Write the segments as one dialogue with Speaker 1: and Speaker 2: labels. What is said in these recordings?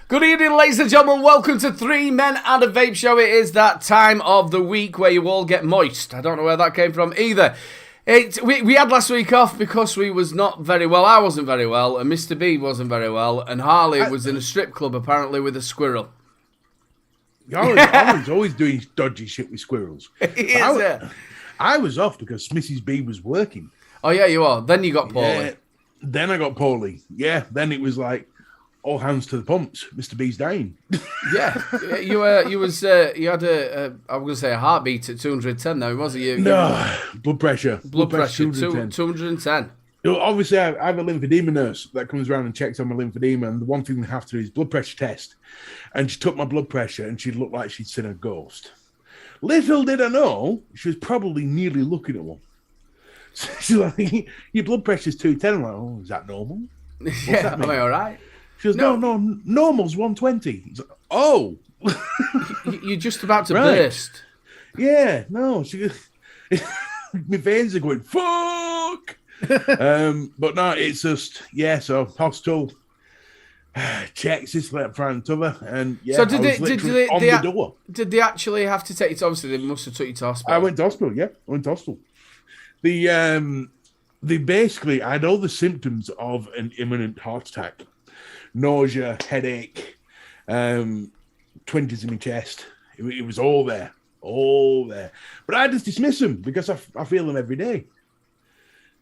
Speaker 1: Good evening, ladies and gentlemen. Welcome to Three Men and a Vape Show. It is that time of the week where you all get moist. I don't know where that came from either. We had last week off because we was not very well. I wasn't very well, and Mr. B wasn't very well, and Harley was in a strip club apparently with a squirrel.
Speaker 2: Harley's always doing dodgy shit with squirrels.
Speaker 1: I
Speaker 2: was off because Mrs. B was working.
Speaker 1: Oh yeah, you are. Then you got poorly.
Speaker 2: Yeah, then I got poorly. Yeah, then it was like all hands to the pumps. Mr. B's dying.
Speaker 1: Yeah, you had I was going to say a heartbeat at 210 though, wasn't you?
Speaker 2: No, blood pressure.
Speaker 1: Blood pressure 210.
Speaker 2: Obviously, I have a lymphedema nurse that comes around and checks on my lymphedema, and the one thing they have to do is blood pressure test. And she took my blood pressure, and she looked like she'd seen a ghost. Little did I know, she was probably nearly looking at one. So she's like, your blood pressure's 210. I'm like, oh, is that normal?
Speaker 1: Yeah, am I all right?
Speaker 2: She goes, no, normal's 120. He's like, oh.
Speaker 1: You're just about to burst.
Speaker 2: Yeah, no. She goes, my veins are going, fuck. But no, it's just, yeah, so hospital checks this left, right, and t'other, and yeah,
Speaker 1: so
Speaker 2: on the door.
Speaker 1: Did they actually have to take you to, obviously they must have took you to hospital?
Speaker 2: I went to hospital, yeah. I went to hospital. They basically, I had all the symptoms of an imminent heart attack. Nausea, headache, twinges in my chest. It was all there. But I just dismiss them because I feel them every day.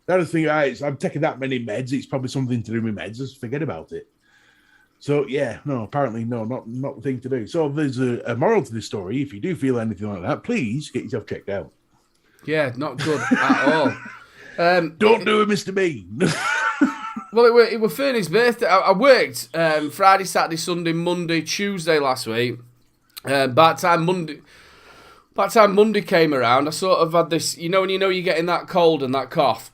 Speaker 2: The other thing, I'm taking that many meds. It's probably something to do with meds. Just forget about it. So, yeah, no, apparently, no, not the thing to do. So there's a moral to this story. If you do feel anything like that, please get yourself checked out.
Speaker 1: Yeah, not good at all.
Speaker 2: Don't do it, Mr. B.
Speaker 1: Well, it was Fernie's birthday. I worked Friday, Saturday, Sunday, Monday, Tuesday last week. By the time Monday came around, I sort of had this, when you're getting that cold and that cough.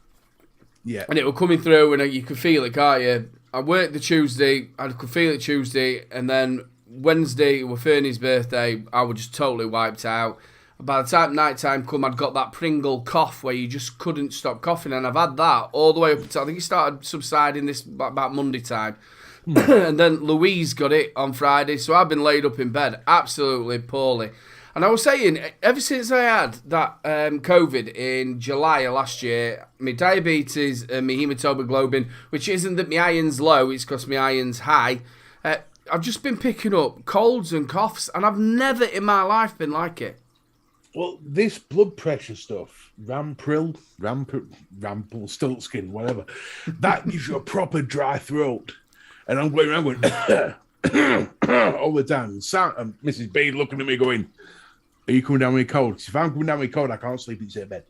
Speaker 2: Yeah. And
Speaker 1: it was coming through and you could feel it, can't you? I worked the Tuesday, I could feel it Tuesday, and then Wednesday, it was Fernie's birthday, I was just totally wiped out. By the time night time come, I'd got that Pringle cough where you just couldn't stop coughing, and I've had that all the way up until I think it started subsiding this about Monday time. And then Louise got it on Friday, so I've been laid up in bed absolutely poorly. And I was saying, ever since I had that COVID in July of last year, my diabetes and my hemoglobin, which isn't that my iron's low, it's because my iron's high, I've just been picking up colds and coughs, and I've never in my life been like it.
Speaker 2: Well, this blood pressure stuff, Rampril, Stiltskin, whatever, that gives you a proper dry throat. And I'm going around going all the time. And Mrs. B looking at me going, are you coming down with a cold? If I'm coming down with a cold, I can't sleep in the same bed.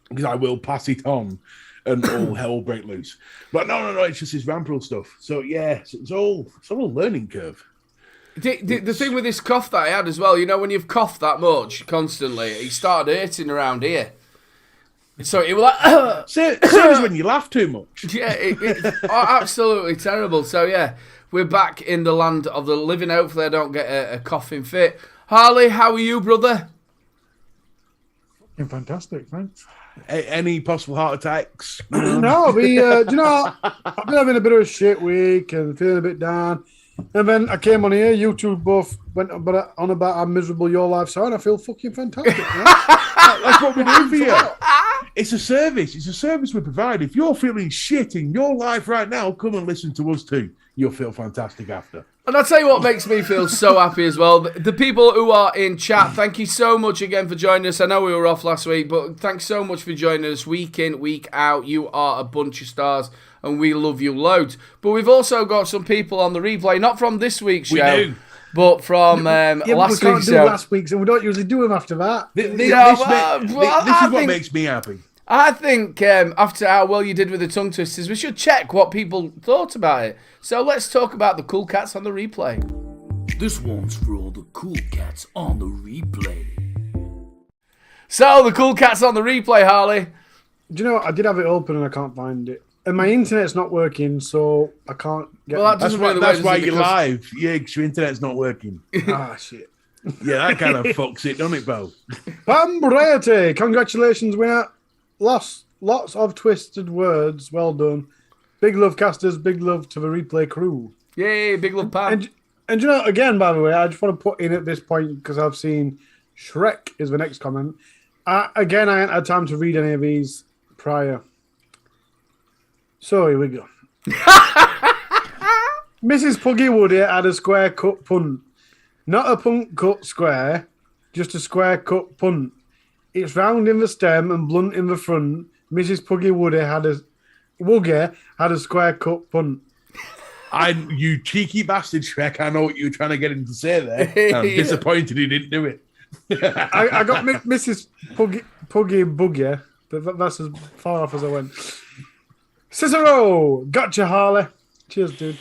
Speaker 2: Because I will pass it on and all hell break loose. But no, it's just this Rampril stuff. So yeah, it's all a learning curve.
Speaker 1: The thing with this cough that I had as well, when you've coughed that much constantly, it started hurting around here. So it was like...
Speaker 2: Same as when you laugh too much.
Speaker 1: Yeah, it's absolutely terrible. So yeah, we're back in the land of the living. Hopefully I don't get a coughing fit. Harley, how are you, brother?
Speaker 3: Fucking fantastic, thanks.
Speaker 2: Any possible heart attacks?
Speaker 3: No, I've been having a bit of a shit week and feeling a bit down. And then I came on here, you two both went on about how miserable your lives are, and I feel fucking fantastic.
Speaker 2: That's what we do for you. It's a service. It's a service we provide. If you're feeling shit in your life right now, come and listen to us too. You'll feel fantastic after.
Speaker 1: And I'll tell you what makes me feel so happy as well. The people who are in chat, thank you so much again for joining us. I know we were off last week, but thanks so much for joining us week in, week out. You are a bunch of stars, and we love you loads. But we've also got some people on the replay, not from this week's show. We do. But from last week's show.
Speaker 3: We can't do last week's, and we don't usually do them after that.
Speaker 2: This is what makes me happy.
Speaker 1: I think after how well you did with the tongue twisters, we should check what people thought about it. So let's talk about the cool cats on the replay.
Speaker 4: This one's for all the cool cats on the replay.
Speaker 1: So the cool cats on the replay, Harley.
Speaker 3: Do you know what? I did have it open and I can't find it. And my internet's not working, so I can't get
Speaker 1: well,
Speaker 3: it.
Speaker 2: That's why you're live. Yeah, because your internet's not working.
Speaker 3: Shit.
Speaker 2: Yeah, that kind of fucks it, doesn't it, Bo?
Speaker 3: Pambrete, congratulations, winner. Lots of twisted words. Well done. Big love, casters. Big love to the replay crew.
Speaker 1: Yay, big love, Pam.
Speaker 3: And you know, again, by the way, I just want to put in at this point because I've seen Shrek is the next comment. Again, I hadn't had time to read any of these prior. So here we go. Mrs. Puggy Woody had a square cut punt. Not a punt cut square, just a square cut punt. It's round in the stem and blunt in the front. Mrs. Puggy Woody had a square cut punt.
Speaker 2: You cheeky bastard, Shrek. I know what you were trying to get him to say there. I'm disappointed he didn't do it.
Speaker 3: I got Mrs. Puggy Buggy, but that's as far off as I went. Cicero, gotcha, Harley. Cheers, dude.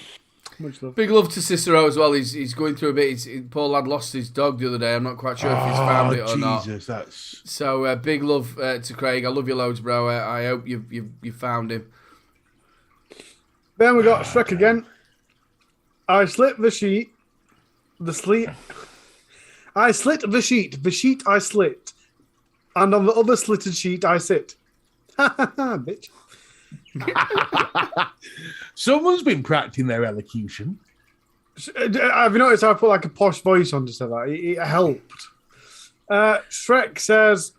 Speaker 3: Much love.
Speaker 1: Big love to Cicero as well. He's going through a bit. Poor lad lost his dog the other day. I'm not quite sure if he's found it or not.
Speaker 2: That's...
Speaker 1: So big love to Craig. I love you loads, bro. I hope you found him.
Speaker 3: Then we got Shrek again. I slit the sheet. I slit the sheet. The sheet I slit. And on the other slitted sheet I sit. Ha ha ha, bitch.
Speaker 2: Someone's been practicing their elocution.
Speaker 3: Have you noticed I put like a posh voice on to say that? It helped. Shrek says,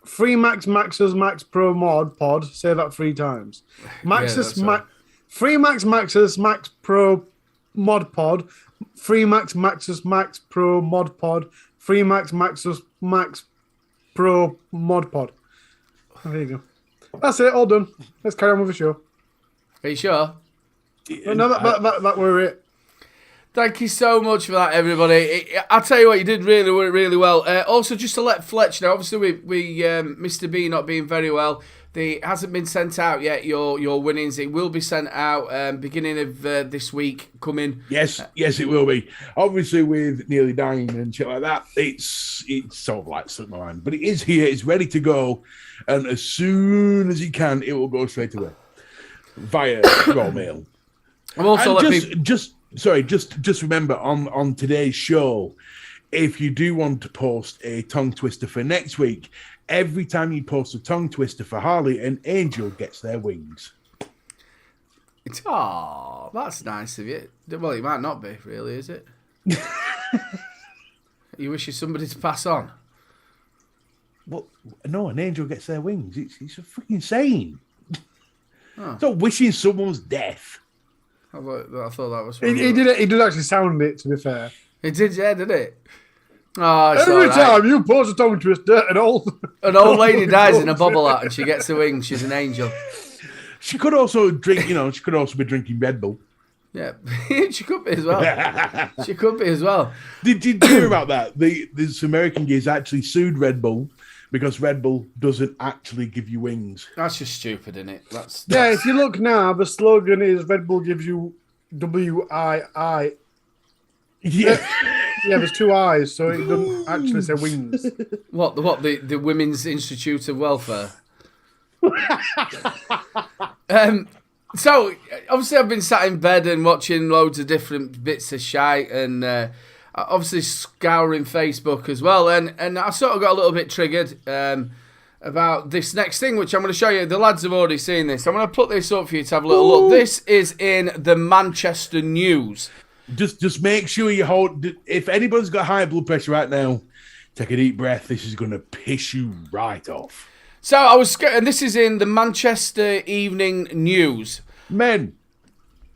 Speaker 3: Free Max's Max Pro Mod Pod. Say that 3 times. Free Max's Max Pro Mod Pod. Free Max's Max Pro Mod Pod. Free Max's Max Pro Mod Pod. There you go. That's it. All done. Let's carry on with the show.
Speaker 1: Are you sure?
Speaker 3: No, that were it.
Speaker 1: Thank you so much for that, everybody. I'll tell you what, you did really well. Also, just to let Fletch know, obviously we Mr. B not being very well, it hasn't been sent out yet, your winnings. It will be sent out beginning of this week coming.
Speaker 2: Yes, it will be. Obviously, with nearly dying and shit like that, it's sort of like slipped my mind. But it is here, it's ready to go, and as soon as you can, it will go straight away via raw mail.
Speaker 1: I'm also
Speaker 2: just remember on today's show, if you do want to post a tongue twister for next week, every time you post a tongue twister for Harley, an angel gets their wings.
Speaker 1: Oh, that's nice of you. Well, it might not be, really, is it? You wish you somebody to pass on?
Speaker 2: Well, no, an angel gets their wings. It's a freaking saying.
Speaker 1: Oh.
Speaker 2: It's not wishing someone's death.
Speaker 1: I thought that was.
Speaker 3: He did actually sound it, to be fair.
Speaker 1: It did, yeah, did it? Oh, it's
Speaker 3: Every
Speaker 1: all right.
Speaker 3: time you post a tongue twister, an old
Speaker 1: lady dies in a bobble hat and she gets a wing. She's an angel. She
Speaker 2: could also drink, she could also be drinking Red Bull.
Speaker 1: Yeah, she could be as well.
Speaker 2: Did you hear about that? This American geez actually sued Red Bull because Red Bull doesn't actually give you wings.
Speaker 1: That's just stupid, isn't it?
Speaker 3: Yeah, if you look now, the slogan is Red Bull gives you W-I-I.
Speaker 2: Yeah.
Speaker 3: Yeah, there's 2 eyes, so it doesn't actually say wings.
Speaker 1: What the Women's Institute of Welfare? So, obviously I've been sat in bed and watching loads of different bits of shite and obviously scouring Facebook as well. And I sort of got a little bit triggered about this next thing, which I'm going to show you. The lads have already seen this. I'm going to put this up for you to have a little look. This is in the Manchester News.
Speaker 2: Just make sure you hold... If anybody's got high blood pressure right now, take a deep breath. This is going to piss you right off.
Speaker 1: So I was scared, and this is in the Manchester Evening News.
Speaker 2: Men.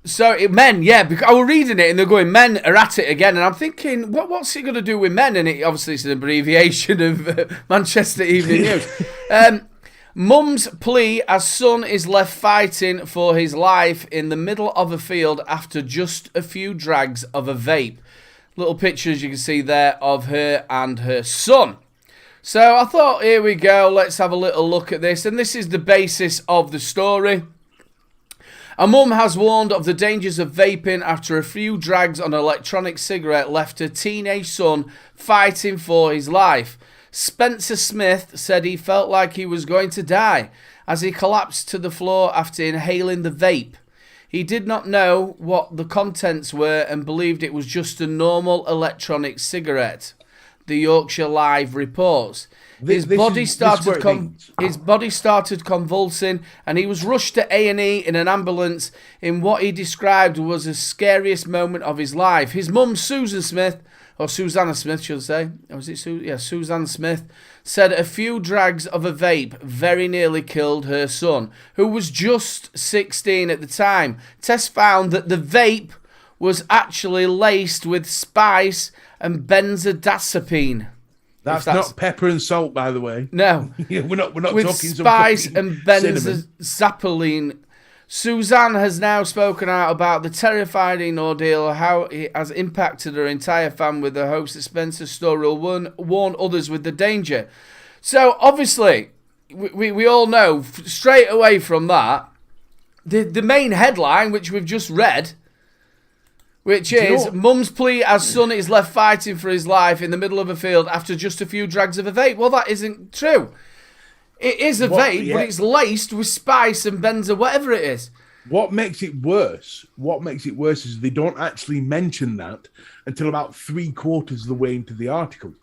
Speaker 1: So men, yeah, because I was reading it and they're going, men are at it again, and I'm thinking, what's it going to do with men? And it obviously it's an abbreviation of Manchester Evening News. Mum's plea as son is left fighting for his life in the middle of a field after just a few drags of a vape. Little pictures you can see there of her and her son. So I thought, here we go, let's have a little look at this. And this is the basis of the story. A mum has warned of the dangers of vaping after a few drags on an electronic cigarette left her teenage son fighting for his life. Spencer Smith said he felt like he was going to die as he collapsed to the floor after inhaling the vape. He did not know what the contents were and believed it was just a normal electronic cigarette. The Yorkshire Live reports. His body started convulsing, and he was rushed to A&E in an ambulance in what he described was the scariest moment of his life. His mum, Susan Smith, or Susanna Smith, should I say? Was it Suzanne Smith, said a few drags of a vape very nearly killed her son, who was just 16 at the time. Tests found that the vape was actually laced with spice and benzodiazepine.
Speaker 2: That's not pepper and salt, by the way.
Speaker 1: No.
Speaker 2: we're not
Speaker 1: with
Speaker 2: talking
Speaker 1: spice and
Speaker 2: cinnamon.
Speaker 1: benzodiazepine. Suzanne has now spoken out about the terrifying ordeal, how it has impacted her entire family, with the hopes that Spencer's story will warn others with the danger. So, obviously, we all know straight away from that, the main headline, which we've just read, which is, mum's plea as son is left fighting for his life in the middle of a field after just a few drags of a vape. Well, that isn't true. It is a vape, but it's laced with spice and benzo, whatever it is.
Speaker 2: What makes it worse is they don't actually mention that until about 3/4 of the way into the article.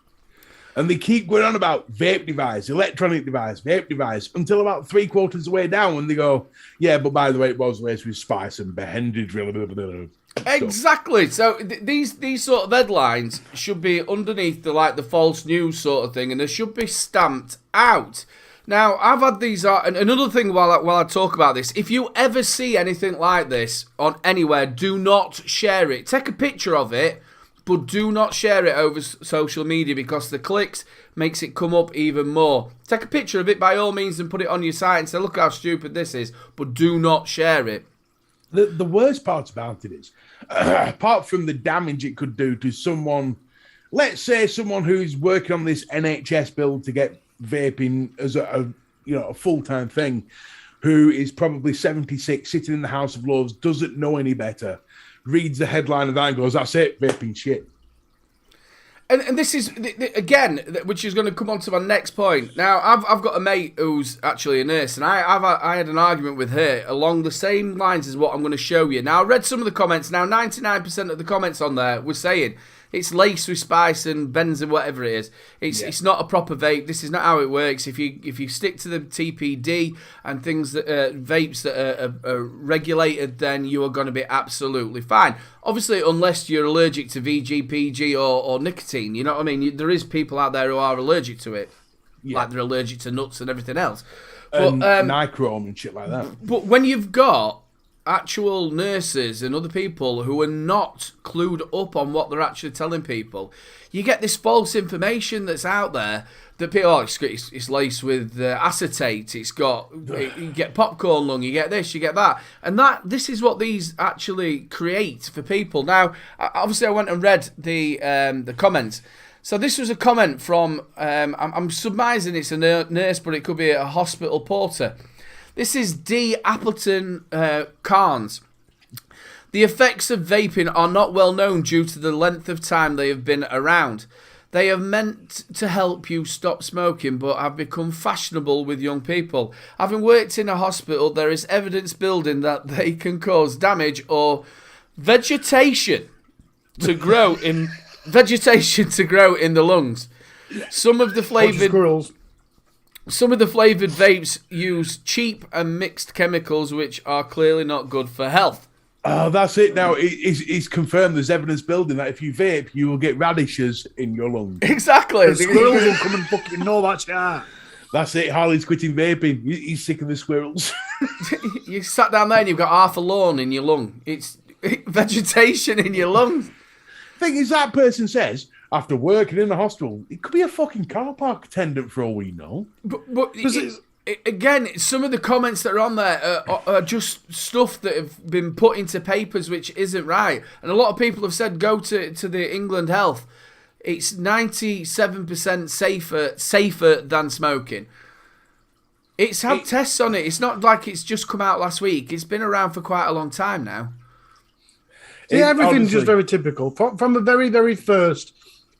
Speaker 2: And they keep going on about vape device, electronic device, vape device, until about 3/4 of the way down, when they go, yeah, but by the way, it was laced with spice and benzo.
Speaker 1: Exactly. So these sort of headlines should be underneath the false news sort of thing, and they should be stamped out. Now, I've had these, and another thing while I talk about this, if you ever see anything like this on anywhere, do not share it. Take a picture of it, but do not share it over social media, because the clicks makes it come up even more. Take a picture of it by all means and put it on your site and say, look how stupid this is, but do not share it.
Speaker 2: The worst part about it is, apart from the damage it could do to someone, let's say someone who's working on this NHS bill to get vaping as a full-time thing, who is probably 76, sitting in the House of Lords, doesn't know any better, reads the headline of that and goes, that's it, vaping shit.
Speaker 1: And this is, again, which is going to come on to my next point. Now, I've got a mate who's actually a nurse, and I had an argument with her along the same lines as what I'm going to show you. Now, I read some of the comments. Now, 99% of the comments on there were saying it's laced with spice and benzo, whatever it is. It's not a proper vape. This is not how it works. If you stick to the TPD and things that vapes that are regulated, then you are going to be absolutely fine. Obviously, unless you're allergic to VG, PG, or nicotine. You know what I mean? There is people out there who are allergic to it, like they're allergic to nuts and everything else.
Speaker 2: And nichrome and shit like that.
Speaker 1: But when you've got actual nurses and other people who are not clued up on what they're actually telling people, you get this false information that's out there that people, it's laced with acetate, you get popcorn lung, you get this, you get that, and this is what these actually create for people. Now, obviously I went and read the comments. So this was a comment from, I'm surmising it's a nurse, but it could be a hospital porter. This is D. Appleton Carnes. The effects of vaping are not well known due to the length of time they have been around. They are meant to help you stop smoking, but have become fashionable with young people. Having worked in a hospital, there is evidence building that they can cause damage or vegetation to grow in the lungs. Some of the flavoured vapes use cheap and mixed chemicals, which are clearly not good for health.
Speaker 2: Oh, that's it. Now, it's confirmed there's evidence building that if you vape, you will get radishes in your lungs.
Speaker 1: Exactly.
Speaker 3: The squirrels will come and fucking know that shit.
Speaker 2: That's it. Harley's quitting vaping. He's sick of the squirrels.
Speaker 1: You sat down there and you've got half a lawn in your lung. It's vegetation in your lungs.
Speaker 2: Thing is, that person says, after working in the hospital, it could be a fucking car park attendant for all we know.
Speaker 1: But again, some of the comments that are on there are just stuff that have been put into papers which isn't right. And a lot of people have said, go to the England Health. It's 97% safer than smoking. It's had tests on it. It's not like it's just come out last week. It's been around for quite a long time now.
Speaker 3: See, everything's just very typical. From the very, very first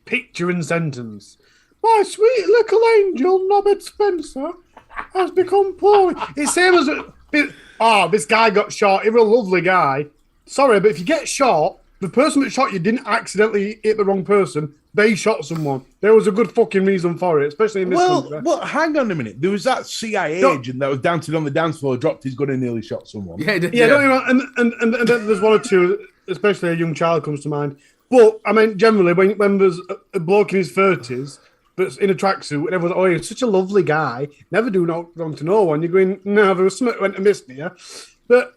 Speaker 3: picture and sentence. My sweet little angel, Norbert Spencer, has become poorly. It's same as, this guy got shot. He was a lovely guy. Sorry, but if you get shot, the person that shot you didn't accidentally hit the wrong person. they shot someone. There was a good fucking reason for it, especially in this country.
Speaker 2: Well, hang on a minute. There was that CIA agent that was dancing on the dance floor, dropped his gun and nearly shot someone.
Speaker 3: Don't and there's one or two, especially a young child comes to mind. But I mean, generally, when there's a bloke in his 30s that's in a tracksuit and everyone's, oh, he's such a lovely guy, never do wrong to no one. You're going, no, there was something that went amiss there. But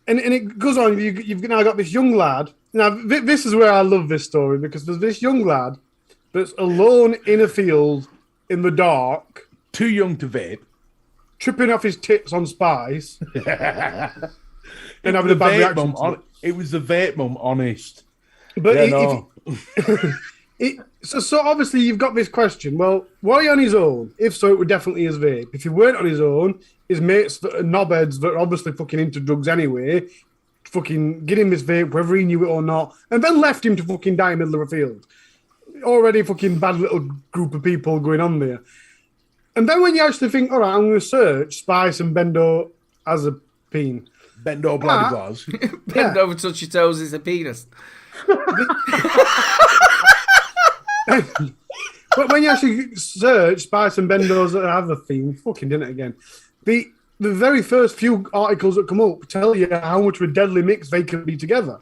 Speaker 3: and it goes on. You've now got this young lad. Now, this is where I love this story, because there's this young lad that's alone in a field in the dark.
Speaker 2: Too young to vape.
Speaker 3: Tripping off his tits on spice. And having a bad reaction.
Speaker 2: It was the vape mum, honest.
Speaker 3: But so obviously you've got this question. Well, were he on his own? If so, it would definitely his vape. If he weren't on his own, his mates that are knobheads that are obviously fucking into drugs anyway, fucking get him this vape, whether he knew it or not, and then left him to fucking die in the middle of a field. Already fucking bad little group of people going on there. And then when you actually think, all right, I'm going to search Spice and Bendo as a peen.
Speaker 2: Bendo bloody bars.
Speaker 1: Bend over, touch your toes is a penis.
Speaker 3: But when you actually search Spice and Bendos that have a theme, fucking did it again. The very first few articles that come up tell you how much of a deadly mix they can be together.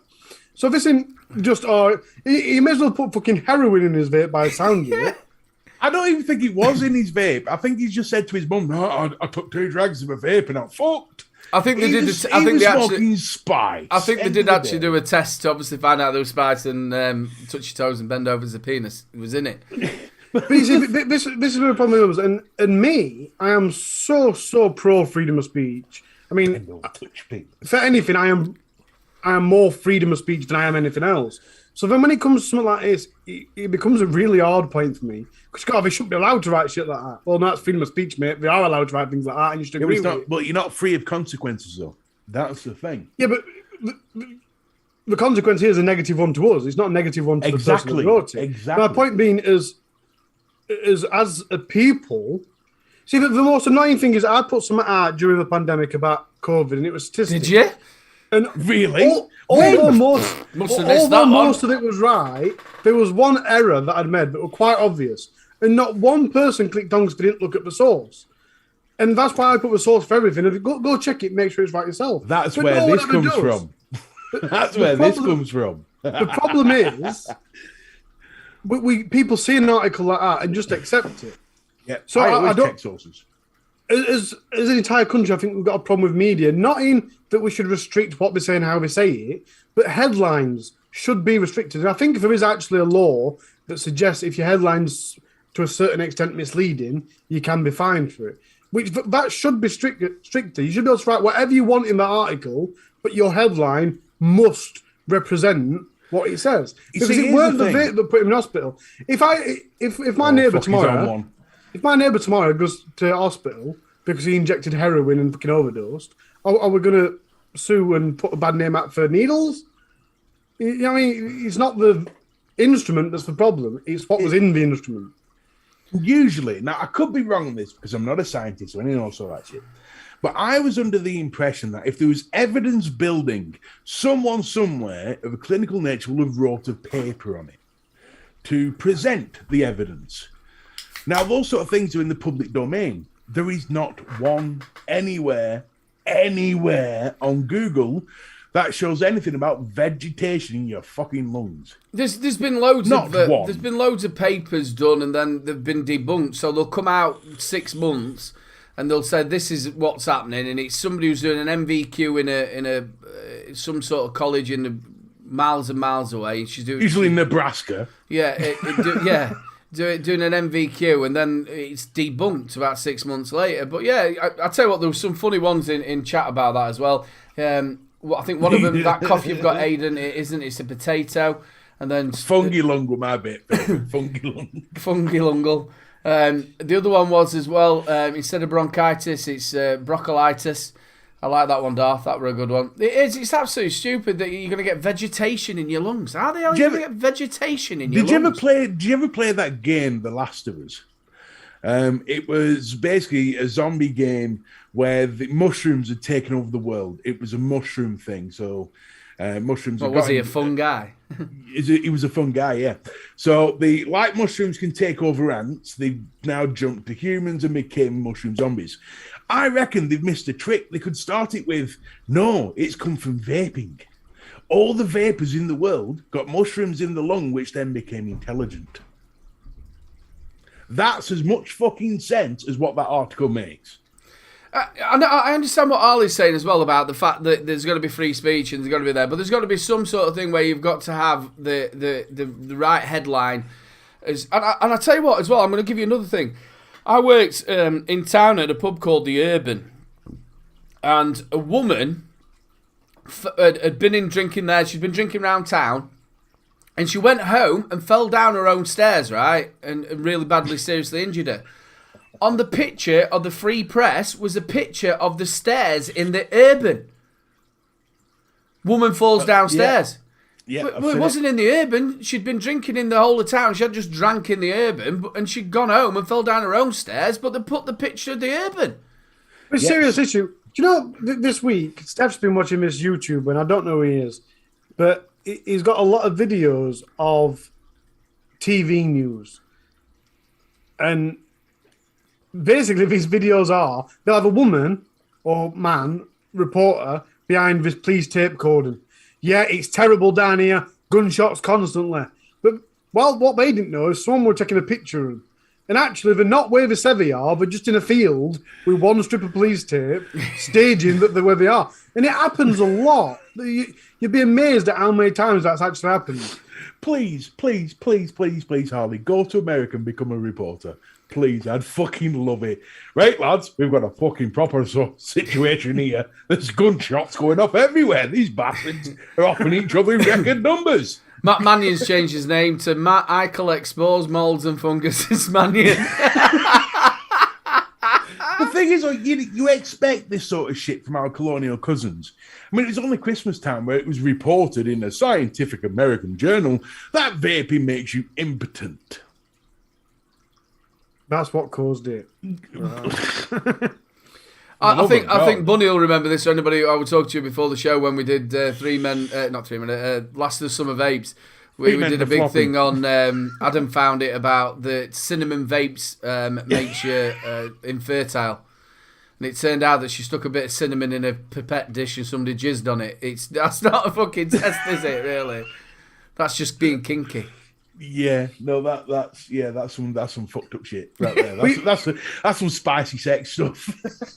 Speaker 3: So this isn't just, he may as well put fucking heroin in his vape by the sound of it.
Speaker 2: I don't even think it was in his vape. I think he's just said to his mum, no, I took 2 drags of a vape and I'm fucked.
Speaker 1: I think they did.
Speaker 2: I think they actually spice.
Speaker 1: I think they did actually do a test to obviously find out there was spice and touch your toes and bend over as a penis. It was in it.
Speaker 3: But you see, this is where the problem is, and me, I am so pro freedom of speech. I mean, for anything, I am more freedom of speech than I am anything else. So then when it comes to something like this, it becomes a really hard point for me. Because God, they shouldn't be allowed to write shit like that. Well, no, that's freedom of speech, mate. They are allowed to write things like that, and you should agree with it.
Speaker 2: But you're not free of consequences, though. That's the thing.
Speaker 3: Yeah, but the consequence here is a negative one to us. It's not a negative one to the person who wrote it.
Speaker 2: Exactly.
Speaker 3: My point being is as a people... See, the most annoying thing is I put some out during the pandemic about COVID, and it was statistics.
Speaker 1: Did you?
Speaker 3: And
Speaker 2: really?
Speaker 3: Although most of it was right, there was one error that I'd made that was quite obvious. And not one person clicked on because they didn't look at the source. And that's why I put the source for everything. If you go check it, make sure it's right yourself.
Speaker 2: That's where this comes from. That's where this comes from.
Speaker 3: The problem is, people see an article like that and just accept it.
Speaker 2: Yeah,
Speaker 3: so
Speaker 2: I don't check sources.
Speaker 3: As an entire country, I think we've got a problem with media. Not in that we should restrict what they say and how they say it, but headlines should be restricted. And I think if there is actually a law that suggests if your headlines to a certain extent misleading, you can be fined for it. That should be stricter. You should be able to write whatever you want in that article, but your headline must represent what it says. Because it weren't the vape that put him in hospital. If my neighbour tomorrow goes to hospital because he injected heroin and fucking overdosed, are we going to sue and put a bad name out for needles? You know what I mean? It's not the instrument that's the problem. It's what was in the instrument.
Speaker 2: Usually, now I could be wrong on this because I'm not a scientist or anything else like that shit, but I was under the impression that if there was evidence building, someone somewhere of a clinical nature will have wrote a paper on it to present the evidence. Now, those sort of things are in the public domain. There is not one anywhere on Google that shows anything about vegetation in your fucking lungs.
Speaker 1: There's been loads there's been loads of papers done and then they've been debunked. So they'll come out 6 months and they'll say this is what's happening, and it's somebody who's doing an MVQ in a some sort of college in the miles and miles away. And she's doing
Speaker 2: usually Nebraska.
Speaker 1: Yeah, doing an MVQ, and then it's debunked about 6 months later. But yeah, I tell you what, there were some funny ones in chat about that as well. I think one of them, that cough you've got, Aidan, it isn't. It's a potato, and then
Speaker 2: fungilungal, my bit.
Speaker 1: Fungilungal. The other one was as well. Instead of bronchitis, it's broccolitis. I like that one, Darth. That were a good one. It's absolutely stupid that you're going to get vegetation in your lungs. How the hell are you going to get vegetation in your lungs?
Speaker 2: Did you ever play that game, The Last of Us? It was basically a zombie game where the mushrooms had taken over the world. It was a mushroom thing. So Mushrooms.
Speaker 1: But was he a fun guy?
Speaker 2: He was a fun guy, yeah. So like mushrooms can take over ants, they've now jumped to humans and became mushroom zombies. I reckon they've missed a trick. They could start it with, no, it's come from vaping. All the vapors in the world got mushrooms in the lung, which then became intelligent. That's as much fucking sense as what that article makes.
Speaker 1: I understand what Ali's saying as well about the fact that there's got to be free speech and there's got to be there, but there's got to be some sort of thing where you've got to have the right headline. And I tell you what as well, I'm going to give you another thing. I worked in town at a pub called the Urban, and a woman had been in drinking there. She'd been drinking around town, and she went home and fell down her own stairs, right, and really badly, seriously injured her. On the picture of the Free Press was a picture of the stairs in the Urban. Woman falls downstairs.
Speaker 2: Yeah,
Speaker 1: but it wasn't in the Urban. She'd been drinking in the whole of town. She had just drank in the Urban, and she'd gone home and fell down her own stairs, but they put the picture of the Urban.
Speaker 3: It's a serious issue. Do you know, this week, Steph's been watching this YouTube, and I don't know who he is, but he's got a lot of videos of TV news. And basically, these videos are, they'll have a woman or man, reporter, behind this police tape cordon. Yeah, it's terrible down here, gunshots constantly. But, well, what they didn't know is someone were taking a picture of them. And actually, they're not where they say they are, they're just in a field with one strip of police tape, staging that they're where they are. And it happens a lot. You'd be amazed at how many times that's actually happened.
Speaker 2: Please, Harley, go to America and become a reporter. Please, I'd fucking love it. Right, lads, we've got a fucking proper situation here. There's gunshots going off everywhere. These bastards are offing each other record numbers.
Speaker 1: Matt Mannion's changed his name to Matt I collect spores, moulds and funguses Mannion.
Speaker 2: The thing is, you expect this sort of shit from our colonial cousins. I mean, it was only Christmas time where it was reported in a scientific American journal that vaping makes you impotent.
Speaker 3: That's what caused it.
Speaker 1: I think Bunny will remember this. Anybody I would talk to you before the show when we did Last of the Summer Vapes. We did a big thing on. Adam found it about the cinnamon vapes makes you infertile, and it turned out that she stuck a bit of cinnamon in a pipette dish and somebody jizzed on it. That's not a fucking test, is it? Really? That's just being kinky.
Speaker 2: Yeah, no, that's some fucked up shit right there. That's some spicy sex stuff.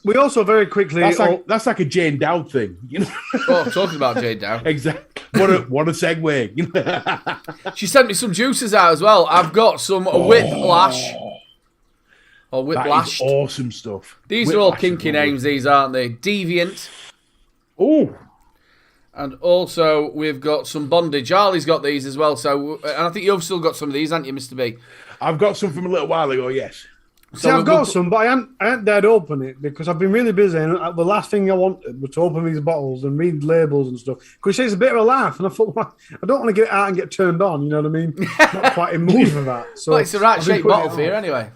Speaker 3: We also very quickly
Speaker 2: that's like a Jane Dowd thing, you know.
Speaker 1: Oh, talking about Jane Dowd.
Speaker 2: Exactly. What a segue. You know? She
Speaker 1: sent me some juices out as well. I've got some whiplash. Or whiplash.
Speaker 2: That is awesome stuff.
Speaker 1: These are all kinky names, these aren't they? Deviant.
Speaker 2: Oh.
Speaker 1: And also, we've got some bondage. Charlie's got these as well. So, and I think you've still got some of these, haven't you, Mr. B?
Speaker 2: I've got some from a little while ago, yes.
Speaker 3: See, I've got some, but I ain't dared to open it because I've been really busy. And the last thing I wanted was to open these bottles and read labels and stuff. Because it's a bit of a laugh. And I thought, well, I don't want to get it out and get turned on. You know what I mean? Not quite in mood for that. So
Speaker 1: well, it's the right shaped bottle for you anyway.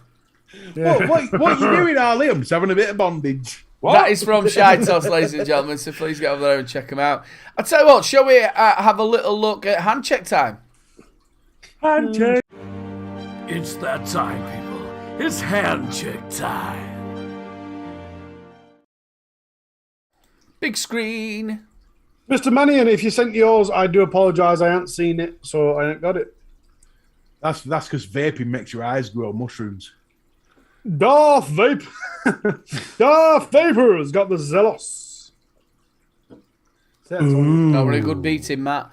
Speaker 2: Yeah. What are you doing, Ali? I'm just having a bit of bondage. What?
Speaker 1: That is from Shy Toss, ladies and gentlemen, so please get over there and check them out. I'll tell you what, shall we have a little look at Handcheck time?
Speaker 2: Handcheck.
Speaker 4: It's that time, people. It's Handcheck time.
Speaker 1: Big screen.
Speaker 3: Mr. Mannion, if you sent yours, I do apologise. I haven't seen it, so I ain't got it.
Speaker 2: That's because vaping makes your eyes grow mushrooms.
Speaker 3: Darth Vape. Darth Vapor's got the Zelos.
Speaker 1: Oh, very good beating, Matt.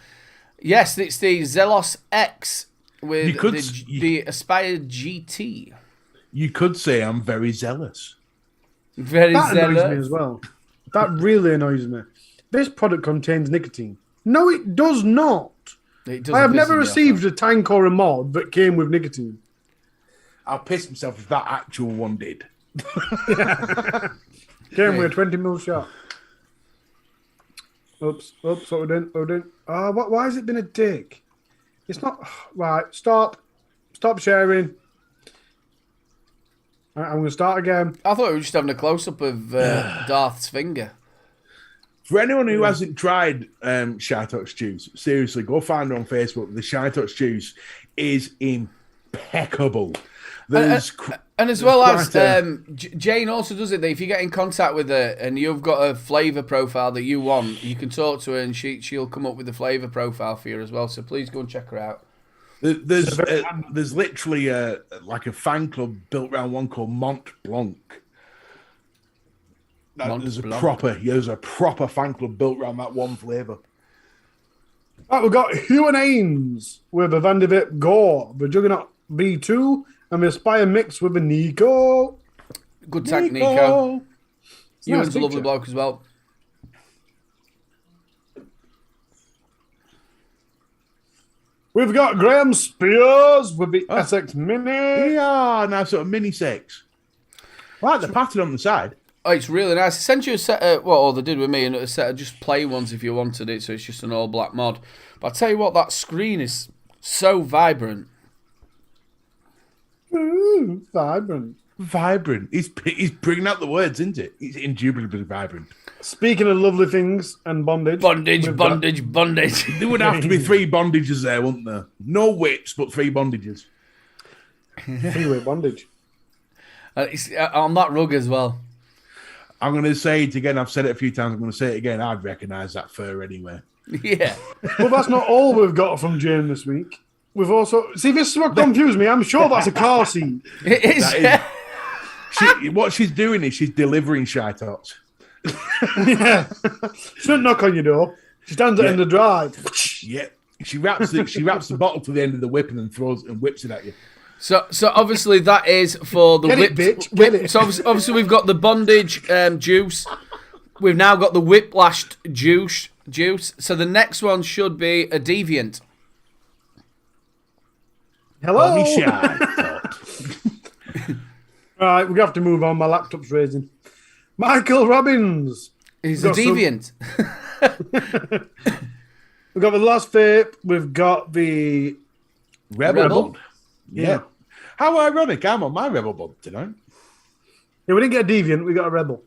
Speaker 1: Yes, it's the Zelos X with the Aspire GT.
Speaker 2: You could say I'm very zealous.
Speaker 1: Very
Speaker 3: that
Speaker 1: zealous.
Speaker 3: Annoys me as well. That really annoys me. This product contains nicotine. No, it does not. I have never received a tank or a mod that came with nicotine.
Speaker 2: I'll piss myself if that actual one did.
Speaker 3: Came with a 20mm shot. Oops, what we're doing? Why has it been a dick? It's not... Right, stop sharing. Right, I'm going to start again.
Speaker 1: I thought we were just having a close-up of Darth's finger.
Speaker 2: For anyone who hasn't tried Shytox juice, seriously, go find her on Facebook. The Shytox juice is impeccable.
Speaker 1: And as well as Jane also does it. That if you get in contact with her and you've got a flavour profile that you want, you can talk to her and she'll come up with the flavour profile for you as well. So please go and check her out.
Speaker 2: There's literally like a fan club built around one called Mont Blanc. There's a proper fan club built around that one flavour.
Speaker 3: Right, we've got Hugh and Ames with a Vanderbilt Gore, the Juggernaut B2, and the Aspire mix with a Nico.
Speaker 1: Good tag, Nico. Ewan's
Speaker 3: nice
Speaker 1: a lovely
Speaker 3: picture.
Speaker 1: bloke as well.
Speaker 3: We've got Graham Spears with the SX Mini.
Speaker 2: Yeah, nice sort of mini six. I like the pattern on the side.
Speaker 1: Oh, it's really nice. They sent you a set of, well, they did with me, and a set of just plain ones if you wanted it, so it's just an all-black mod. But I tell you what, that screen is so vibrant.
Speaker 3: Ooh, vibrant.
Speaker 2: Vibrant. He's bringing out the words, isn't it? He's indubitably vibrant.
Speaker 3: Speaking of lovely things and bondage.
Speaker 1: Bondage.
Speaker 2: There would have to be 3 bondages there, wouldn't there? No whips, but 3 bondages.
Speaker 3: Three-way bondage.
Speaker 1: It's on that rug as well.
Speaker 2: I'm going to say it again. I've said it a few times. I'm going to say it again. I'd recognise that fur anyway.
Speaker 1: Yeah.
Speaker 3: Well, that's not all we've got from Jane this week. We've also... See, this is what confused me. I'm sure that's a car seat.
Speaker 1: It is.
Speaker 2: What she's doing is she's delivering Shytox.
Speaker 3: Yeah. She doesn't knock on your door. She stands it in the drive.
Speaker 2: Yeah. She wraps the bottle to the end of the whip and then whips it at you.
Speaker 1: So obviously that is for the
Speaker 3: Get
Speaker 1: whip.
Speaker 3: it, bitch. Get it.
Speaker 1: So obviously we've got the bondage juice. We've now got the whiplashed juice. So the next one should be a deviant.
Speaker 3: Hello. Right, we're going to have to move on. My laptop's raising. Michael Robbins.
Speaker 1: He's a deviant.
Speaker 3: We've got the last vape. We've got the
Speaker 2: Rebel.
Speaker 3: Bond.
Speaker 2: Yeah. How ironic. I'm on my Rebel Bond tonight.
Speaker 3: Yeah, we didn't get a deviant. We got a rebel.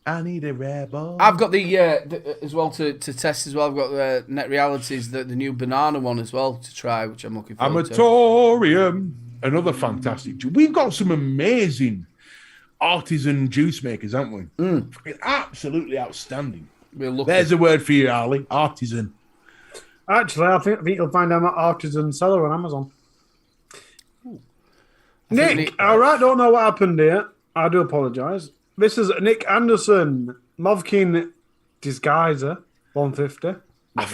Speaker 2: I need a Rebel.
Speaker 1: I've got the as well to test as well. I've got the Net Realities, the new banana one as well to try, which I'm looking forward to.
Speaker 2: Amatorium. Another fantastic juice. We've got some amazing artisan juice makers, haven't we? Fucking absolutely outstanding. There's a word for you, Ali. Artisan.
Speaker 3: Actually, I think you'll find them at Artisan Seller on Amazon. Nick, all right, don't know what happened here. I do apologise. This is Nick Anderson, Movkin Disguiser, 150.
Speaker 2: I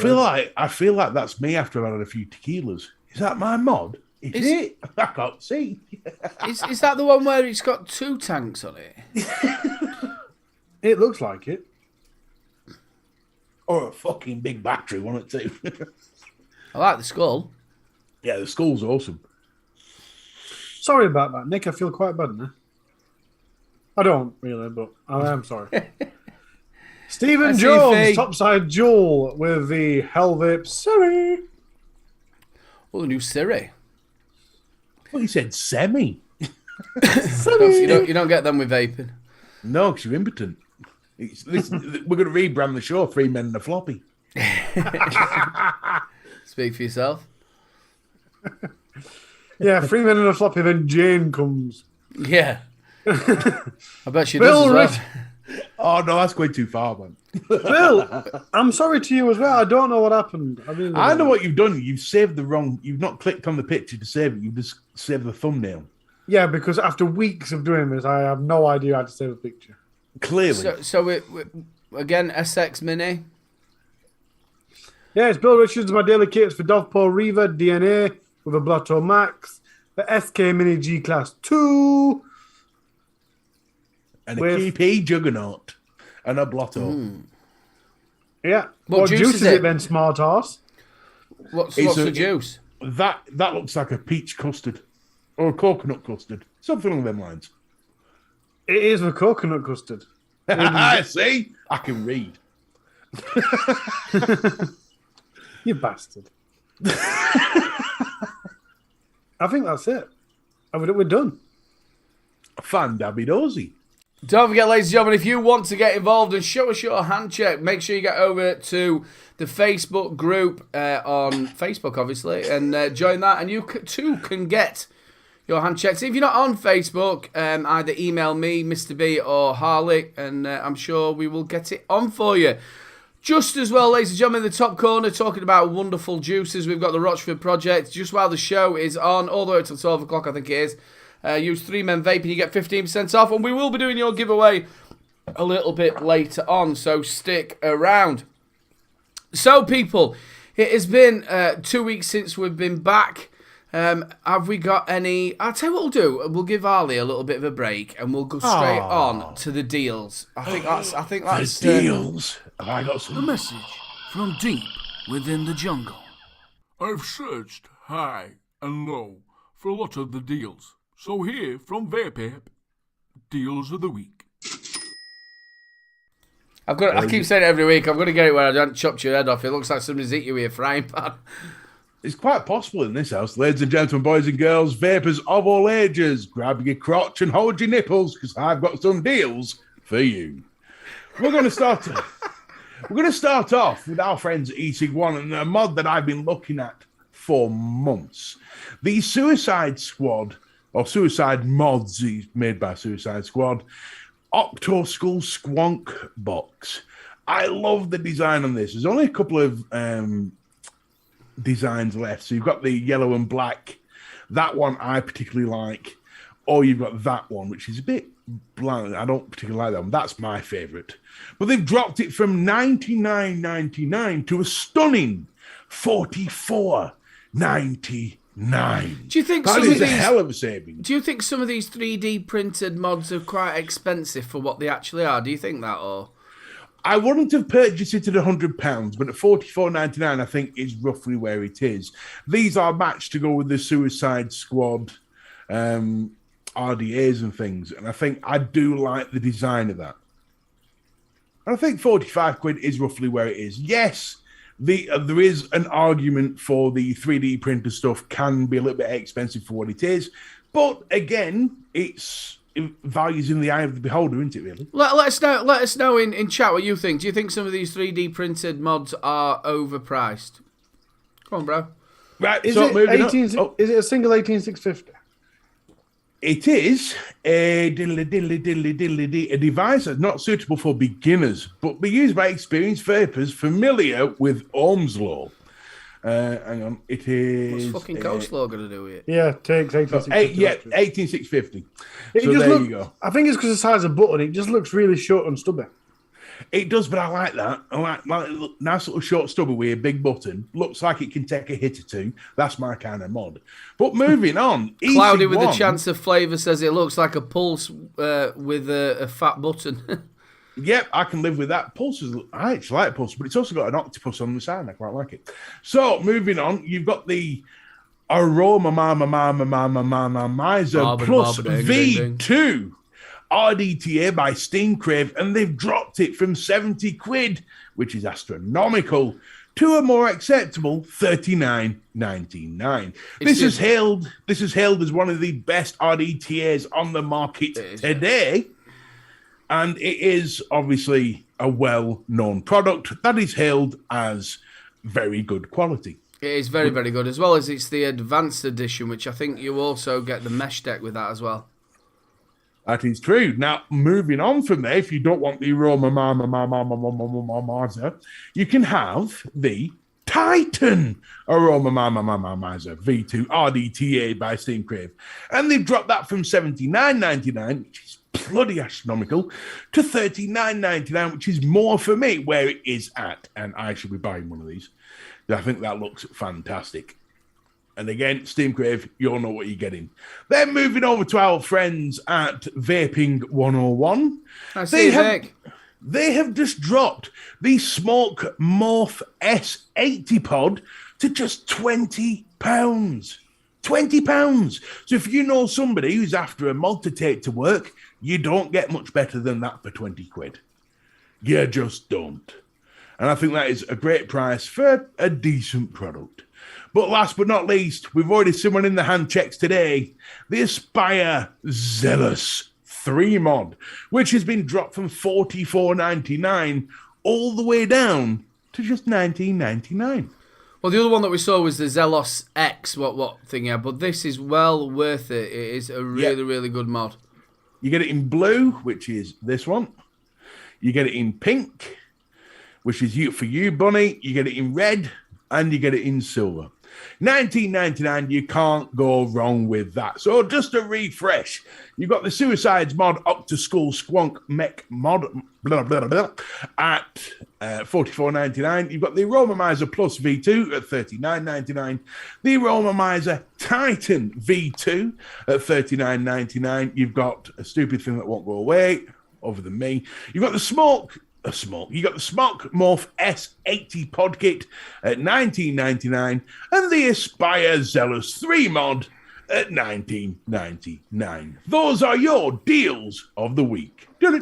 Speaker 2: feel like that's me after I've had a few tequilas. Is that my mod? Is it? I can't see.
Speaker 1: Is that the one where it's got 2 tanks on it?
Speaker 3: It looks like it.
Speaker 2: Or a fucking big battery, one or two.
Speaker 1: I like the skull.
Speaker 2: Yeah, the skull's awesome.
Speaker 3: Sorry about that, Nick. I feel quite bad now. I don't really, but I am sorry. Stephen Jones, Topside Jewel with the Hell Vape Siri.
Speaker 1: Oh, the new Siri.
Speaker 2: Well, you said semi.
Speaker 1: You don't get them with vaping.
Speaker 2: No, because you're impotent. We're going to rebrand the show 3 Men and a Floppy.
Speaker 1: Speak for yourself.
Speaker 3: Yeah, 3 Men and a Floppy, then Jane comes.
Speaker 1: Yeah. I bet she does as well.
Speaker 2: Oh, no, that's going too far, man.
Speaker 3: Bill, I'm sorry to you as well. I don't know what happened.
Speaker 2: I know what you've done. You've saved the wrong... You've not clicked on the picture to save it. You've just saved the thumbnail.
Speaker 3: Yeah, because after weeks of doing this, I have no idea how to save a picture.
Speaker 2: Clearly.
Speaker 1: So we again, SX Mini.
Speaker 3: Yeah, it's Bill Richards, my daily kits for Dovpo Reaver DNA with a Blotto Max, the SK Mini G Class 2.
Speaker 2: And a QP Juggernaut. And a Blotto.
Speaker 3: Yeah.
Speaker 1: What juice is it
Speaker 3: then, smart ass?
Speaker 1: What's the juice?
Speaker 2: That looks like a peach custard. Or a coconut custard. Something along them lines.
Speaker 3: It is a coconut custard.
Speaker 2: See? I can read.
Speaker 3: You bastard. I think that's it. We're done.
Speaker 2: Fan dabby dozy.
Speaker 1: Don't forget, ladies and gentlemen, if you want to get involved and show us your hand check, make sure you get over to the Facebook group on Facebook, obviously, and join that. And you too can get your hand checks. If you're not on Facebook, either email me, Mr. B, or Harley, and I'm sure we will get it on for you. Just as well, ladies and gentlemen, in the top corner, talking about wonderful juices, we've got the Rochford Project. Just while the show is on, all the way till 12 o'clock, I think it is. Use 3Men Vape and you get 15% off. And we will be doing your giveaway a little bit later on, so stick around. So, people, it has been 2 weeks since we've been back. Have we got any... I'll tell you what we'll do. We'll give Ali a little bit of a break and we'll go straight on to the deals. I think that's
Speaker 2: the deals. Have I got some?
Speaker 4: A message from deep within the jungle. I've searched high and low for a lot of the deals. So here from Vape, deals of the week.
Speaker 1: I keep saying it every week. I'm going to get it where I don't chop your head off. It looks like somebody's hit you with a frying pan.
Speaker 2: It's quite possible in this house. Ladies and gentlemen, boys and girls, vapors of all ages, grab your crotch and hold your nipples because I've got some deals for you. We're going to start off with our friends Eating One and a mod that I've been looking at for months. The Suicide Squad, or Suicide Mods, made by Suicide Squad, Octo Skull Squonk box. I love the design on this. There's only a couple of designs left. So you've got the yellow and black. That one I particularly like. Or you've got that one, which is a bit bland. I don't particularly like that one. That's my favourite. But they've dropped it from $99.99 to a stunning $44.99.
Speaker 1: Do you think
Speaker 2: that
Speaker 1: some
Speaker 2: is
Speaker 1: of these,
Speaker 2: a hell of a saving?
Speaker 1: Do you think some of these 3D printed mods are quite expensive for what they actually are? Do you think that, or?
Speaker 2: I wouldn't have purchased it at £100, but at $44.99, I think is roughly where it is. These are matched to go with the Suicide Squad RDAs and things, and I think I do like the design of that. And I think 45 quid is roughly where it is. Yes, there is an argument for the 3D printer stuff can be a little bit expensive for what it is, but again, it's values in the eye of the beholder, isn't it? Really.
Speaker 1: Let us know in chat what you think. Do you think some of these 3D printed mods are overpriced? Come on, bro.
Speaker 2: Right.
Speaker 3: Is
Speaker 2: so
Speaker 3: it
Speaker 2: moving
Speaker 3: 18?
Speaker 2: on.
Speaker 3: Is it a single 18650?
Speaker 2: It is a device that's not suitable for beginners, but be used by experienced vapors familiar with Ohm's law. Hang on, it is...
Speaker 1: What's fucking coleslaw going to do with it?
Speaker 3: Yeah, takes 18650.
Speaker 2: Yeah, 18650.
Speaker 3: So
Speaker 2: there you go.
Speaker 3: I think it's because the size of button. It just looks really short and stubby.
Speaker 2: It does, but I like that. I like nice little short stubby with a big button. Looks like it can take a hit or two. That's my kind of mod. But moving on.
Speaker 1: Cloudy with a chance of flavour says it looks like a pulse with a fat button.
Speaker 2: Yep, I can live with that. Pulses, I actually like Pulse, but it's also got an octopus on the side. I quite like it. So, moving on, you've got the Aroma Miser Plus V2 RDTA by Steam Crave, and they've dropped it from 70 quid, which is astronomical, to a more acceptable $39.99. This is hailed as one of the best RDTAs on the market today. And it is obviously a well-known product that is hailed as very good quality.
Speaker 1: It is very, very good, as well as it's the advanced edition, which I think you also get the mesh deck with that as well.
Speaker 2: That is true. Now, moving on from there, if you don't want the Aroma Miser, you can have the Titan Aroma Miser V2 RDTA by Steam Crave. And they've dropped that from $79.99, which is bloody astronomical, to $39.99, which is more for me where it is at. And I should be buying one of these. I think that looks fantastic. And again, Steam Crave, you'll know what you're getting. Then moving over to our friends at Vaping 101. They have just dropped the Smoke Morph S80 pod to just £20. £20. So if you know somebody who's after a mod to take to work, you don't get much better than that for 20 quid. You just don't. And I think that is a great price for a decent product. But last but not least, we've already seen one in the hand checks today. The Aspire Zealous 3 mod, which has been dropped from $44.99 all the way down to just $19.99.
Speaker 1: Well, the other one that we saw was the Zelos X, what thing, yeah, but this is well worth it. It is a really, really good mod.
Speaker 2: You get it in blue, which is this one. You get it in pink, which is for you, Bunny. You get it in red, and you get it in silver. $19.99, you can't go wrong with that. So just to refresh, you've got the Suicides mod, Octoskull Squonk Mech mod, blah, blah, blah, at $44.99. You've got the Aroma Miser Plus V2 at $39.99. The Aroma Miser Titan V2 at $39.99. You've got a stupid thing that won't go away, other than me. You've got the you got the Smok Morph S80 pod kit at $19.99 and the Aspire Zealous 3 mod at $19.99. Those are your deals of the week.
Speaker 1: I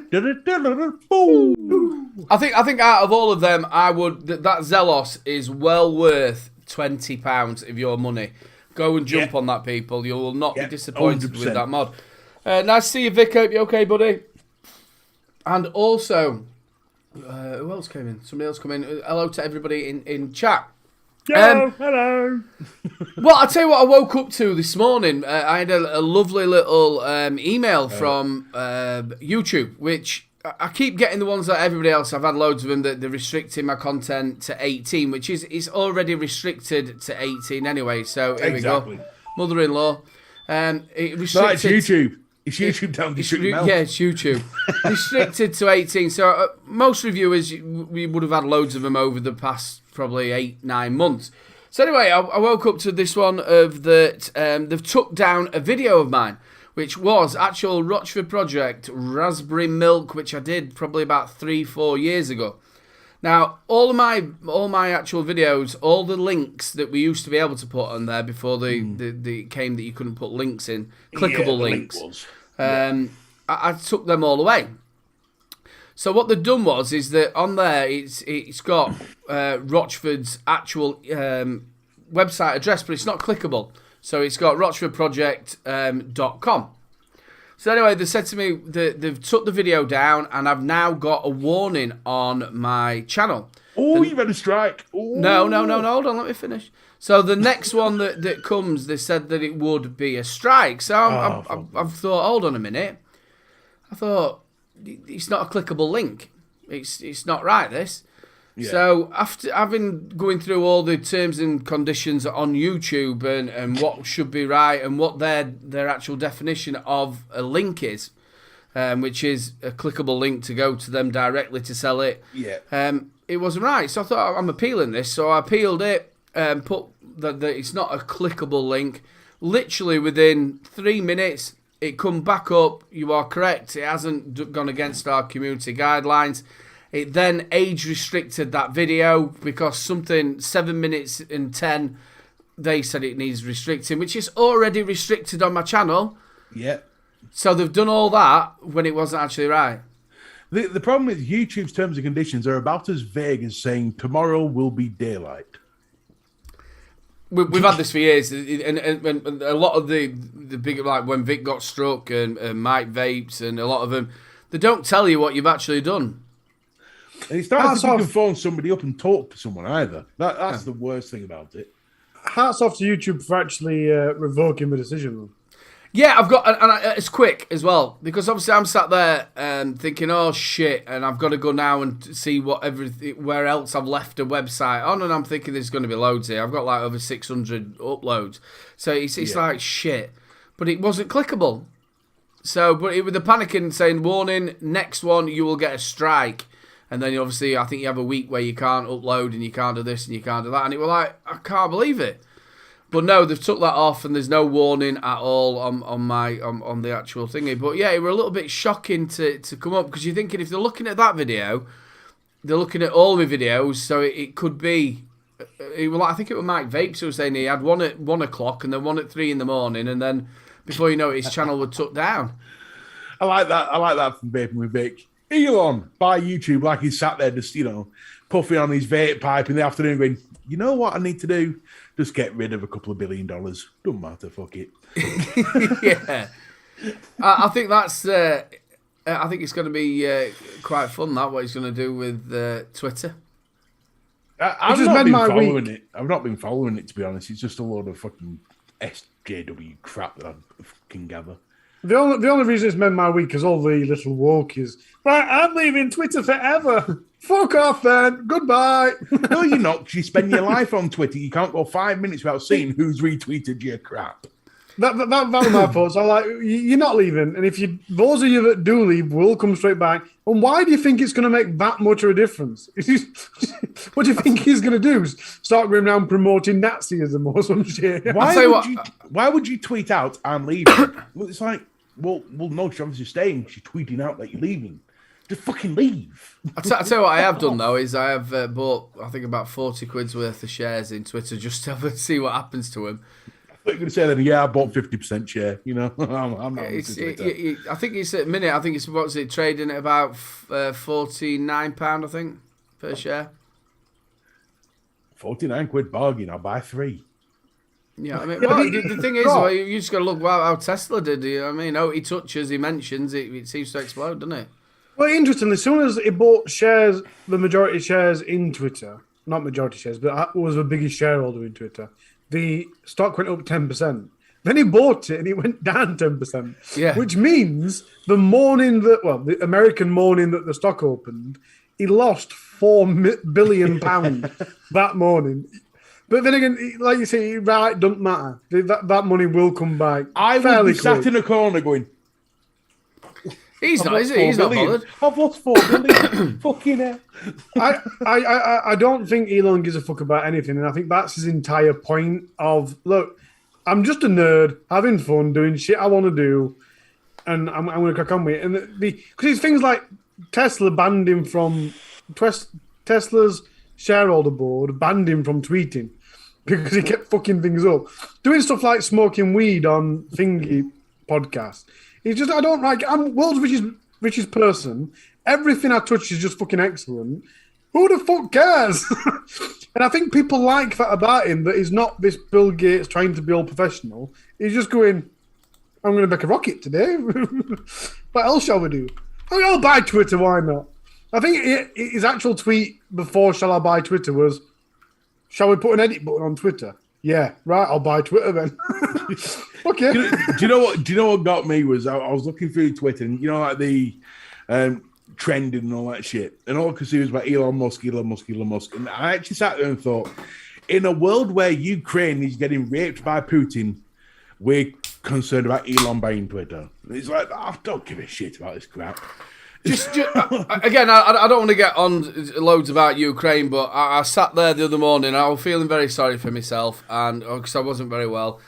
Speaker 1: think out of all of them, that Zelos is well worth £20 of your money. Go and jump on that, people. You will not be disappointed
Speaker 2: 100%.
Speaker 1: with that mod. Nice to see you, Vic. Hope you okay, buddy? And also, who else came in? Somebody else come in. Hello to everybody in chat.
Speaker 3: Hello.
Speaker 1: Well, I'll tell you what I woke up to this morning. I had a lovely little email from YouTube, which I keep getting the ones that everybody else. I've had loads of them that they're restricting my content to 18, which is already restricted to 18 anyway. So here we go. Mother-in-law. It restricted.
Speaker 2: That's YouTube. It's YouTube telling you to shoot your mouth.
Speaker 1: Yeah, it's YouTube. Restricted to 18. So most reviewers, we would have had loads of them over the past probably 8-9 months. So anyway, I woke up to this one of that they've took down a video of mine, which was actual Rochford Project Raspberry Milk, which I did probably about 3-4 years ago. Now, all my actual videos, all the links that we used to be able to put on there before the came that you couldn't put links in, clickable links, I took them all away. So what they've done is that on there it's got Rochford's actual website address, but it's not clickable. So it's got rochfordproject.com. So anyway, they said to me that they've took the video down and I've now got a warning on my channel.
Speaker 2: Oh, you've had a strike. Ooh.
Speaker 1: No, hold on, let me finish. So the next one that comes, they said that it would be a strike. So I've thought, hold on a minute. I thought, it's not a clickable link. It's not right, this. Yeah. So after having going through all the terms and conditions on YouTube and what should be right and what their actual definition of a link is, which is a clickable link to go to them directly to sell it, it wasn't right. So I thought, I'm appealing this. So I appealed it and put that it's not a clickable link. Literally within 3 minutes, it come back up. You are correct. It hasn't gone against our community guidelines. It then age restricted that video because something 7 minutes and 10, they said it needs restricting, which is already restricted on my channel.
Speaker 2: Yeah.
Speaker 1: So they've done all that when it wasn't actually right.
Speaker 2: The problem with YouTube's terms and conditions are about as vague as saying tomorrow will be daylight.
Speaker 1: We've had this for years, and a lot of the big, like when Vic got struck and Mike Vapes and a lot of them, they don't tell you what you've actually done.
Speaker 2: And it's not as if you can phone somebody up and talk to someone either. That's the worst thing about it.
Speaker 3: Hats off to YouTube for actually revoking the decision.
Speaker 1: Yeah, I've got, and it's quick as well, because obviously I'm sat there thinking, oh shit, and I've got to go now and see where else I've left a website on, and I'm thinking there's going to be loads here. I've got like over 600 uploads, so it's like shit, but it wasn't clickable. So, but it was the panicking saying, warning, next one you will get a strike, and then obviously I think you have a week where you can't upload and you can't do this and you can't do that, and it was like, I can't believe it. But no, they've took that off, and there's no warning at all on the actual thingy. But yeah, it were a little bit shocking to come up, because you're thinking if they're looking at that video, they're looking at all my videos, so it could be. I think it was Mike Vapes who was saying he had one at 1 o'clock and then one at 3 in the morning, and then before you know it, his channel was took down.
Speaker 2: I like that from Vaping with Vic. Elon by YouTube, like he sat there just puffing on his vape pipe in the afternoon, going, you know what I need to do? Just get rid of a couple of $1 billion. Don't matter, fuck it.
Speaker 1: Yeah. I think that's. I think it's going to be quite fun. That what he's going to do with Twitter.
Speaker 2: I've
Speaker 3: just
Speaker 2: not
Speaker 3: made
Speaker 2: been
Speaker 3: my
Speaker 2: following
Speaker 3: week.
Speaker 2: it. I've not been following it, to be honest. It's just a load of fucking SJW crap that I fucking gather.
Speaker 3: The only reason it's made my week is all the little wokies. Right, I'm leaving Twitter forever. Fuck off, then. Goodbye.
Speaker 2: No, you're not, 'cause you spend your life on Twitter. You can't go 5 minutes without seeing who's retweeted your crap.
Speaker 3: That was my fault. So, like, you're not leaving. And if those of you that do leave will come straight back. And why do you think it's going to make that much of a difference? What do you think he's going to do? Start going around promoting Nazism or some shit?
Speaker 2: Why would you tweet out, I'm leaving? Well, it's like, well, no, she's obviously staying. She's tweeting out that you're leaving. Just fucking leave.
Speaker 1: I'll tell you what I have done, though, is I have bought, I think, about 40 quid's worth of shares in Twitter just to see what happens to them.
Speaker 2: I thought you were going to say that, yeah, I bought 50% share. You know, I'm not.
Speaker 1: I think it's at minute. I think it's what's it trading at about £49, I think, per share.
Speaker 2: 49 quid bargain. I'll buy 3.
Speaker 1: Yeah, I mean, well, the thing is, well, you just got to look how Tesla did. You know what I mean, he touches, he mentions it seems to explode, doesn't it?
Speaker 3: Well, interestingly, as soon as he bought shares, the majority shares in Twitter, not majority shares, but was the biggest shareholder in Twitter, the stock went up 10%. Then he bought it and it went down 10%.
Speaker 1: Yeah.
Speaker 3: Which means the the American morning that the stock opened, he lost £4 billion that morning. But then again, like you say, right, doesn't matter. That money will come back.
Speaker 2: I would be sat in a corner going,
Speaker 1: He's not, is he? He's not bothered.
Speaker 2: I've lost 4 billion. Fucking hell.
Speaker 3: I don't think Elon gives a fuck about anything, and I think that's his entire point of, look, I'm just a nerd having fun doing shit I want to do, and I'm going to crack on with it. And because it's things like Tesla banned him from Tesla's shareholder board banned him from tweeting because he kept fucking things up, doing stuff like smoking weed on Thingy podcast. It's just, I don't like, I'm world's richest person. Everything I touch is just fucking excellent. Who the fuck cares? And I think people like that about him, that he's not this Bill Gates trying to be all professional. He's just going, I'm going to make a rocket today. What else shall we do? I'll buy Twitter, why not? I think his actual tweet before shall I buy Twitter was, shall we put an edit button on Twitter? Yeah, right, I'll buy Twitter then. Okay.
Speaker 2: Do you know what got me was I was looking through Twitter and like the trending and all that shit, and all I could see was about Elon Musk. And I actually sat there and thought, in a world where Ukraine is getting raped by Putin, we're concerned about Elon buying Twitter. It's like, I don't give a shit about this crap.
Speaker 1: Just again, I don't want to get on loads about Ukraine, but I sat there the other morning and I was feeling very sorry for myself, and because I wasn't very well,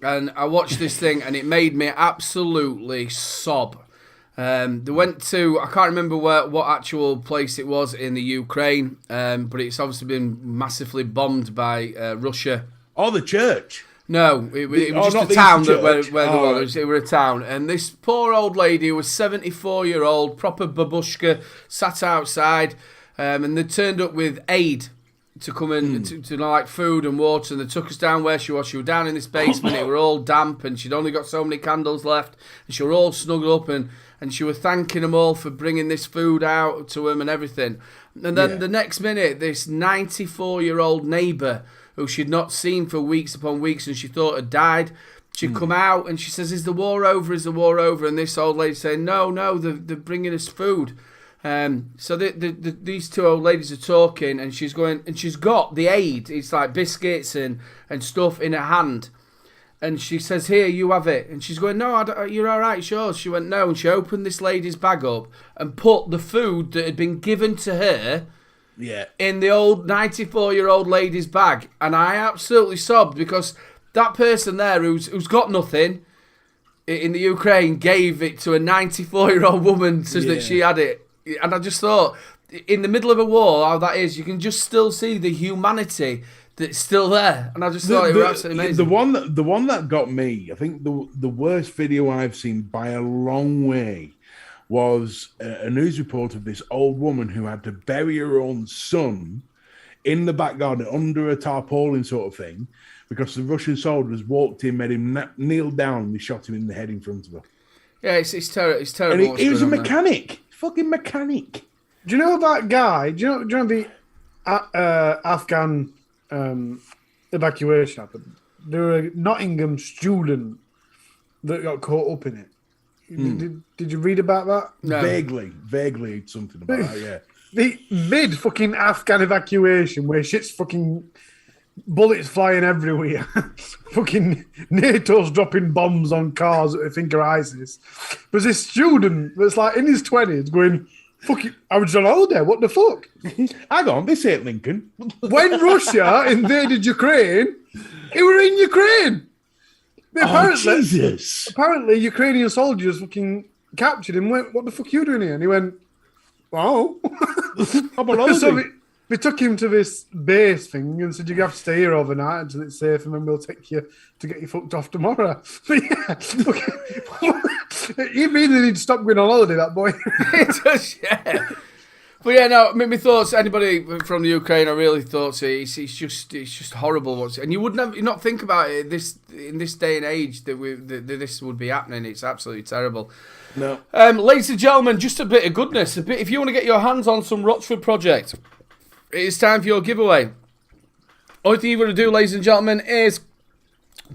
Speaker 1: and I watched this thing and it made me absolutely sob. They went to, I can't remember what actual place it was in the Ukraine, but it's obviously been massively bombed by Russia.
Speaker 2: Oh, the church.
Speaker 1: No, it was just a town where they were. It was a town. And this poor old lady who was 74-year-old, proper babushka, sat outside, and they turned up with aid to come in, to like food and water, and they took us down where she was. She was down in this basement. It were all damp, and she'd only got so many candles left, and she were all snuggled up, and she was thanking them all for bringing this food out to them and everything. And then the next minute, this 94-year-old neighbour, who she'd not seen for weeks upon weeks and she thought had died, she'd come out and she says, is the war over? Is the war over? And this old lady saying, no, they're bringing us food. So these two old ladies are talking, and she's going, and she's got the aid. It's like biscuits and stuff in her hand. And she says, here, you have it. And she's going, no, you're all right, sure. She went, no. And she opened this lady's bag up and put the food that had been given to her in the old 94-year-old lady's bag. And I absolutely sobbed, because that person there who's got nothing in the Ukraine gave it to a 94-year-old woman so that she had it. And I just thought, in the middle of a war, how that is, you can just still see the humanity that's still there. And I just thought it was absolutely amazing.
Speaker 2: The one that got me, I think the worst video I've seen by a long way, was a news report of this old woman who had to bury her own son in the back garden under a tarpaulin sort of thing, because the Russian soldiers walked in, made him kneel down, and they shot him in the head in front of her.
Speaker 1: Yeah, it's terrible. It's terrible.
Speaker 2: And
Speaker 1: what's
Speaker 2: he was a
Speaker 1: going on there.
Speaker 2: mechanic. Fucking mechanic.
Speaker 3: Do you know that guy? Do you know the Afghan evacuation happened? There were a Nottingham student that got caught up in it. Did you read about that?
Speaker 1: No.
Speaker 2: Vaguely something about that, yeah.
Speaker 3: The mid fucking Afghan evacuation where shit's fucking bullets flying everywhere. Fucking NATO's dropping bombs on cars that they think are ISIS. There's this student that's like in his 20s going, fuck it, I was on holiday, what the fuck?
Speaker 2: Hang on, this ain't Lincoln.
Speaker 3: When Russia invaded Ukraine, it were in Ukraine.
Speaker 2: Jesus.
Speaker 3: Apparently, Ukrainian soldiers fucking captured him. Went, what the fuck are you doing here? And he went, "Oh." So we took him to this base thing and said, "You have to stay here overnight until it's safe, and then we'll take you to get you fucked off tomorrow." But yeah, he really need to stop going on holiday, that boy.
Speaker 1: It does, yeah. But yeah, no. I mean, my thoughts. Anybody from the Ukraine, I really thought it's just horrible. And you would never not think about it in this day and age that this would be happening. It's absolutely terrible.
Speaker 2: No.
Speaker 1: Ladies and gentlemen, just a bit of goodness. If you want to get your hands on some Rochford Project, it is time for your giveaway. All you want to do, ladies and gentlemen, is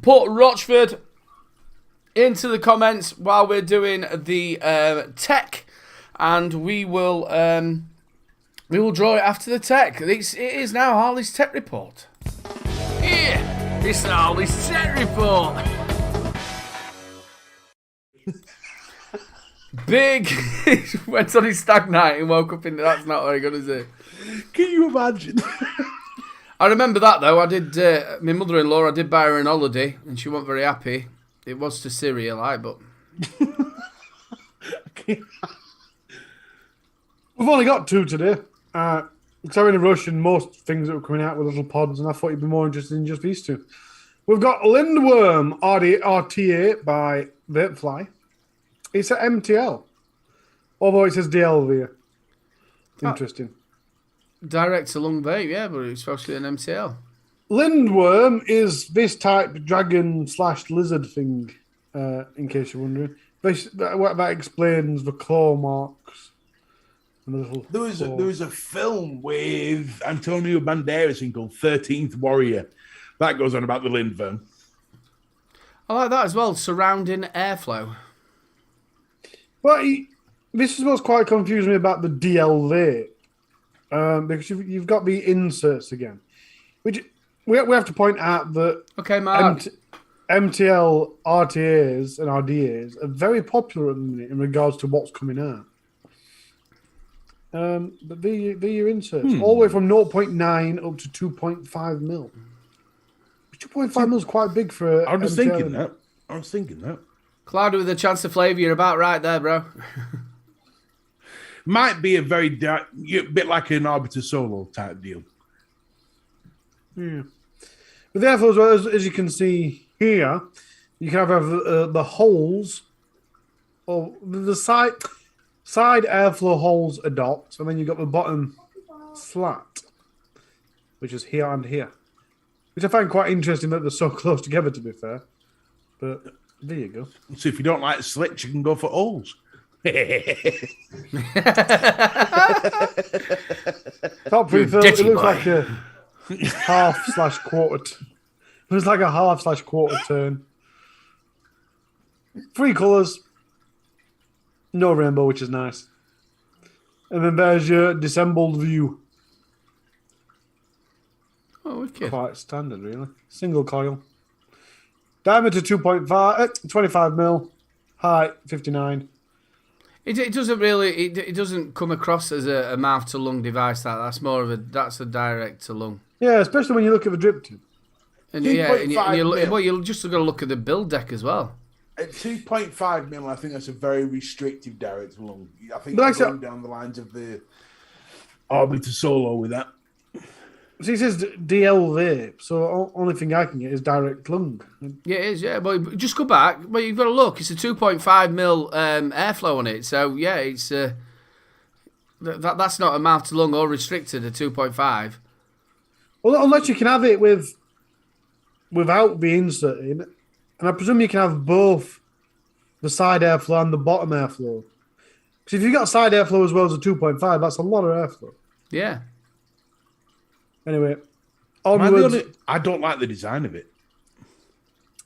Speaker 1: put Rochford into the comments while we're doing the tech, and we will draw it after the tech. It is now Harley's Tech Report. Yeah, it's Harley's Tech Report. Big went on his stag night and woke up in. That's not very good, is it?
Speaker 2: Can you imagine?
Speaker 1: I remember that though. I did. My mother-in-law. I did buy her an holiday, and she wasn't very happy. It was to Syria, like, but.
Speaker 3: We've only got 2 today. Because I'm in a rush and most things that were coming out were little pods, and I thought you'd be more interested in just these 2. We've got Lindworm RTA by Vapefly. It's at MTL, although it says DLV here. Interesting.
Speaker 1: Direct to lung vape, yeah, but it's supposed to be an MTL.
Speaker 3: Lindworm is this type dragon/lizard thing, in case you're wondering. That explains the claw marks.
Speaker 2: There was a film with Antonio Banderas called 13th Warrior. That goes on about the Lindworm.
Speaker 1: I like that as well, surrounding airflow.
Speaker 3: Well, this is what's quite confusing me about the DLV. Because you've got the inserts again. Which we have to point out that
Speaker 1: Okay, Mark.
Speaker 3: MTL RTAs and RDAs are very popular at the minute in regards to what's coming out. But they're your inserts. All the way from 0.9 up to 2.5 mil. 2.5 mil is quite big for
Speaker 2: I was
Speaker 3: MTL.
Speaker 2: thinking that.
Speaker 1: Cloudy with a chance of flavour, you're about right there, bro.
Speaker 2: Might be a very bit like an Arbiter Solo type deal.
Speaker 3: Yeah. But therefore, as well as you can see here, you can have the holes, or the side airflow holes are docked, and then you've got the bottom flat, which is here and here. Which I find quite interesting that they're so close together, to be fair. But there you go.
Speaker 2: So if you don't like slits, you can go for holes.
Speaker 3: Top refill, it looks like a half/quarter. It looks like a half/quarter turn. 3 colours. No rainbow, which is nice. And then there's your disassembled view.
Speaker 1: Oh, wicked.
Speaker 3: Quite standard, really. Single coil. Diameter 25 mil. Height 59.
Speaker 1: It doesn't really. It doesn't come across as a mouth to lung device. That's more of a direct to lung.
Speaker 3: Yeah, especially when you look at the drip tube.
Speaker 1: And
Speaker 2: 2.5 mil.
Speaker 1: you'll just got to look at the build deck as well.
Speaker 2: At 2.5 mil, I think that's a very restrictive direct to lung. I think
Speaker 3: But
Speaker 2: they're
Speaker 3: like I
Speaker 2: going down the lines of the Arbiter Solo with that.
Speaker 3: So he says DL vape, so only thing I can get is direct lung.
Speaker 1: Yeah, it is. Yeah, but just go back. But you've got to look. It's a 2.5 mil airflow on it. So yeah, it's that's not a mouth to lung or restricted at 2.5.
Speaker 3: Well, unless you can have it without the insert in, and I presume you can have both the side airflow and the bottom airflow. Because if you've got side airflow as well as a 2.5, that's a lot of airflow.
Speaker 1: Yeah.
Speaker 3: Anyway,
Speaker 2: I don't like the design of it.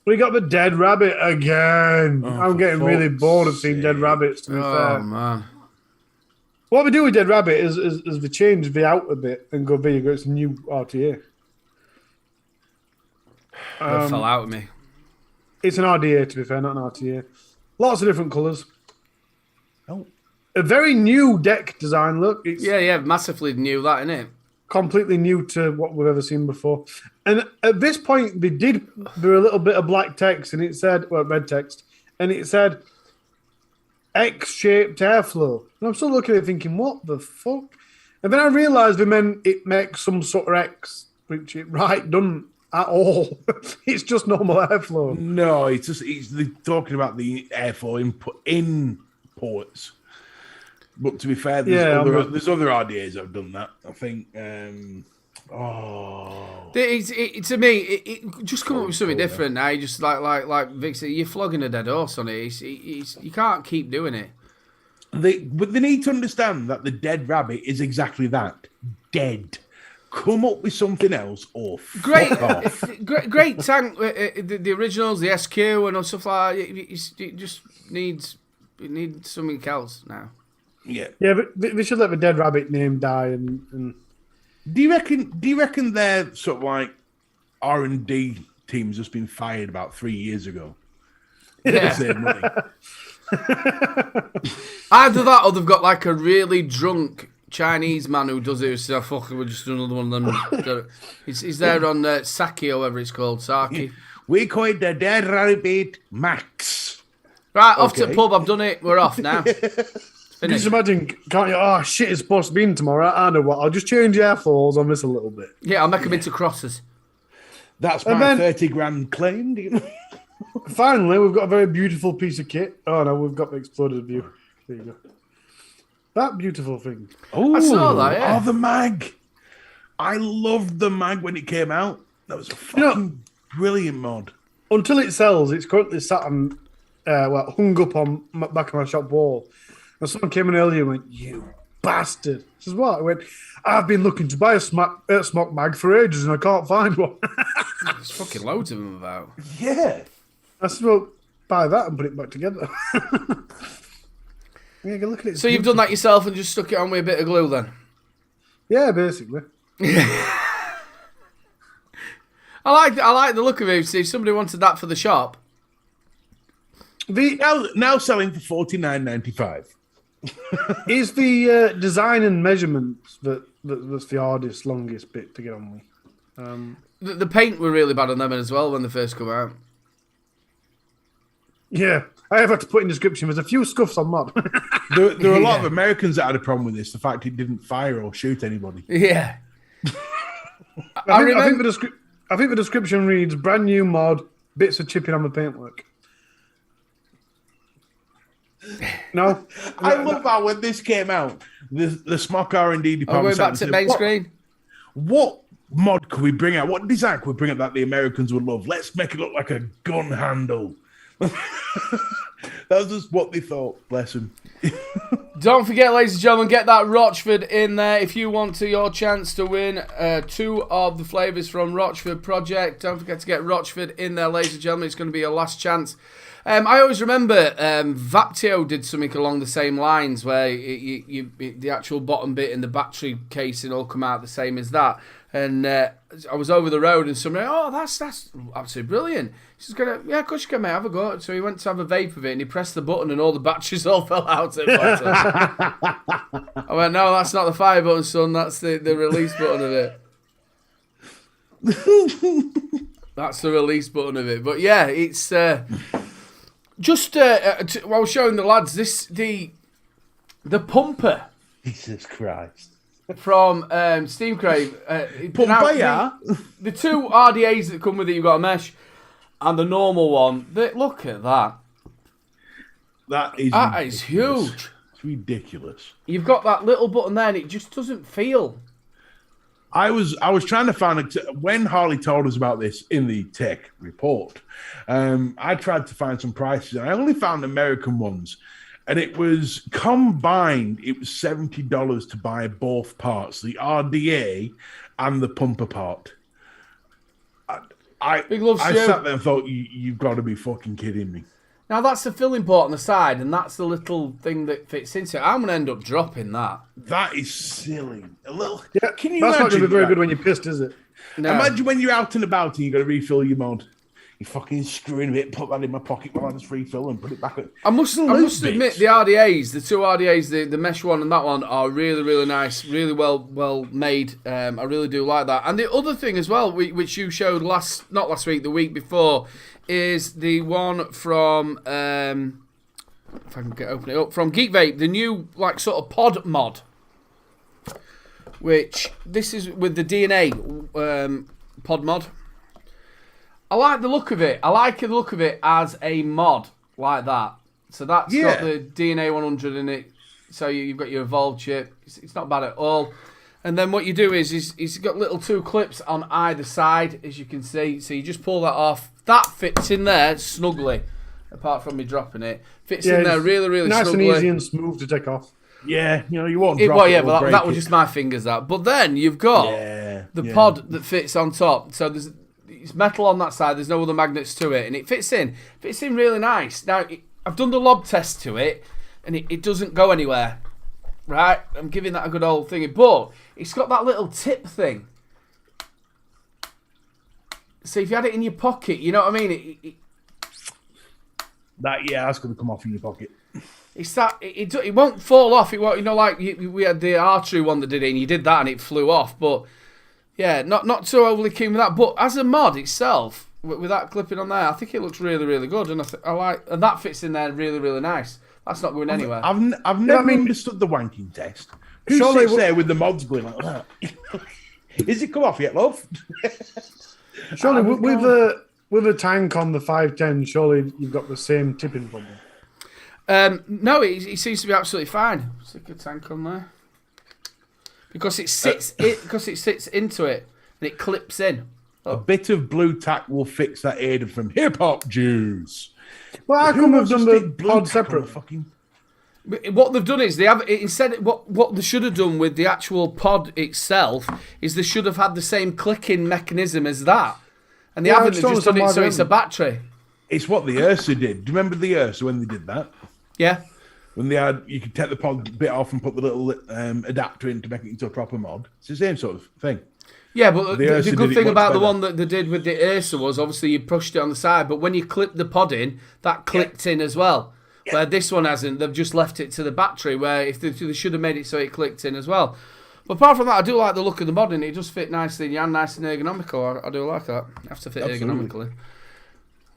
Speaker 3: we got the dead rabbit again.
Speaker 2: Oh,
Speaker 3: I'm getting really bored of seeing dead rabbits, to be fair.
Speaker 1: Man.
Speaker 3: What we do with dead rabbit is we change the out a bit and go bigger. It's a new RTA.
Speaker 1: That fell out of me.
Speaker 3: It's an RDA, to be fair, not an RTA. Lots of different colours.
Speaker 2: Oh.
Speaker 3: A very new deck design look. It's
Speaker 1: Yeah, massively new that, innit?
Speaker 3: completely new to what we've ever seen before. And at this point, they did do a little bit of black text, and it said, well, red text, and it said X-shaped airflow. And I'm still looking at it thinking, what the fuck? And then I realised it makes some sort of X, which it doesn't at all. It's just normal airflow.
Speaker 2: No, they're talking about the airflow in ports. But to be fair, there's other RDAs that have done that. I think. To
Speaker 1: me, it just come up with something different now. You just like Vic said, you're flogging a dead horse on it. You can't keep doing it.
Speaker 2: But they need to understand that the dead rabbit is exactly that, dead. Come up with something else or fuck off.
Speaker 1: Great tank. The originals, the SQ, and stuff like that. It just needs something else now.
Speaker 2: Yeah,
Speaker 3: but we should let the dead rabbit name die. And
Speaker 2: Do you reckon their sort of like R&D team's just been fired about 3 years ago?
Speaker 1: Yeah.
Speaker 2: Save money.
Speaker 1: Either that, or they've got like a really drunk Chinese man who does it. So fucking, we'll just do another one of them. He's there on Saki or whatever it's called, Saki.
Speaker 2: We call it the dead rabbit Max.
Speaker 1: Right, off to the pub. I've done it. We're off now.
Speaker 3: just imagine, can't you? Oh shit, it's supposed to be in tomorrow. I know what. I'll just change airflows on this a little bit.
Speaker 1: Yeah, I'll make them into crosses.
Speaker 2: That's my 30 grand claim. Do you know?
Speaker 3: Finally, we've got a very beautiful piece of kit. Oh no, we've got the exploded view. There you go. That beautiful thing.
Speaker 2: Oh,
Speaker 1: I saw that. Yeah.
Speaker 2: Oh, the mag. I loved the mag when it came out. That was a fucking brilliant mod.
Speaker 3: Until it sells, it's currently sat on, hung up on back of my shop wall. And someone came in earlier and went, "You bastard!" I says, "What?" I went, "I've been looking to buy a smock mag for ages and I can't find one."
Speaker 1: There's fucking loads of them about.
Speaker 2: Yeah.
Speaker 3: I said, "Well, buy that and put it back together." Yeah, go look at it.
Speaker 1: So you've done that yourself and just stuck it on with a bit of glue then?
Speaker 3: Yeah, basically.
Speaker 1: I like the look of it. See, if somebody wanted that for the shop.
Speaker 2: Now selling for $49.95.
Speaker 3: Is the design and measurements that's the hardest, longest bit to get on with?
Speaker 1: The paint were really bad on them as well when they first come out.
Speaker 3: Yeah, I have had to put in the description. There's a few scuffs on mod.
Speaker 2: There are a lot of Americans that had a problem with this. The fact it didn't fire or shoot anybody.
Speaker 1: Yeah.
Speaker 3: I think the description reads brand new mod, bits of chipping on the paintwork. No,
Speaker 2: I love how when this came out, the Smock R&D department.
Speaker 1: Going back to main screen.
Speaker 2: What mod could we bring out? What design could we bring out that the Americans would love? Let's make it look like a gun handle. That's just what they thought. Bless them.
Speaker 1: Don't forget, ladies and gentlemen, get that Rochford in there if you want your chance to win 2 of the flavours from Rochford Project. Don't forget to get Rochford in there, ladies and gentlemen. It's going to be your last chance. I always remember Vaptio did something along the same lines where the actual bottom bit and the battery casing all come out the same as that. And I was over the road and somebody, that's absolutely brilliant. She's going, yeah, of course you can, mate, have a go. So he went to have a vape of it and he pressed the button and all the batteries all fell out at once. I went, no, that's not the fire button, son. That's the release button of it. That's the release button of it. But yeah, it's just while I was showing the lads, the pumper.
Speaker 2: Jesus Christ.
Speaker 1: From Steam Crave.
Speaker 2: Pumper,
Speaker 1: the 2 RDAs that come with it, you've got a mesh, and the normal one. Look at that.
Speaker 2: That is
Speaker 1: huge.
Speaker 2: It's ridiculous.
Speaker 1: You've got that little button there, and it just doesn't feel.
Speaker 2: I was trying to find it when Harley told us about this in the tech report. I tried to find some prices, and I only found American ones, and it was combined. It was $70 to buy both parts, the RDA and the pumper part. I sat there and thought, you've got to be fucking kidding me.
Speaker 1: Now, that's the filling port on the side, and that's the little thing that fits into it. I'm going to end up dropping that.
Speaker 2: That is silly. A little.
Speaker 3: Yeah,
Speaker 2: can you
Speaker 3: that's
Speaker 2: imagine
Speaker 3: not going to be very
Speaker 2: that?
Speaker 3: good when you're pissed, is it?
Speaker 1: No.
Speaker 2: Imagine when you're out and about and you've got to refill your mod. You're fucking screwing a bit, put that in my pocket while I just refill and put it back.
Speaker 1: I must admit, the RDAs, the two RDAs, the mesh one and that one, are really, really nice, really well made. I really do like that. And the other thing as well, which you showed not last week, the week before, is the one from, if I can open it up, from Geek Vape, the new like sort of pod mod. Which, this is with the DNA pod mod. I like the look of it. I like the look of it as a mod like that. So that's got the DNA 100 in it. So you've got your Evolve chip. It's not bad at all. And then what you do is it's got little two clips on either side, as you can see. So you just pull that off. That fits in there snugly, apart from me dropping it. Fits in there really, really
Speaker 3: nice
Speaker 1: snugly.
Speaker 3: Nice and easy and smooth to take off.
Speaker 2: Yeah, you won't drop it.
Speaker 1: Well, that was just my fingers, that. But then you've got the pod that fits on top. So it's metal on that side. There's no other magnets to it, and it fits in really nice. Now I've done the lob test to it, and it doesn't go anywhere. Right, I'm giving that a good old thingy, but it's got that little tip thing. So if you had it in your pocket, you know what I mean.
Speaker 2: That's going to come off in your pocket.
Speaker 1: It's that it won't fall off. It won't, like we had the archery one that did it, and you did that, and it flew off, but. Yeah, not too overly keen with that, but as a mod itself, with that clipping on there, I think it looks really, really good, and I like, and that fits in there really, really nice. That's not going anywhere.
Speaker 2: I've never understood the wanking test. Who sits there with the mods going like that? Is it come off yet, love?
Speaker 3: Surely with a tank on the 510, surely you've got the same tipping problem.
Speaker 1: No, it seems to be absolutely fine. Stick a tank on there. Because it sits into it and it clips in.
Speaker 2: A bit of blue tack will fix that Aiden from Hip Hop Juice.
Speaker 3: Well, how come we've done the pod separate?
Speaker 1: What they've done is they have instead what they should have done with the actual pod itself is they should have had the same clicking mechanism as that, and they haven't. They've just done it so it's a battery.
Speaker 2: It's what the Ursa did. Do you remember the Ursa when they did that?
Speaker 1: Yeah.
Speaker 2: When they had, you could take the pod bit off and put the little adapter in to make it into a proper mod. It's the same sort of thing.
Speaker 1: Yeah, but the good thing about the one that they did with the Ursa was obviously you pushed it on the side, but when you clipped the pod in, that clicked in as well. Yeah. Where this one hasn't, they've just left it to the battery, where if they should have made it so it clicked in as well. But apart from that, I do like the look of the mod, and it does fit nicely in your hand, nice and ergonomical. I do like that. You have to fit ergonomically.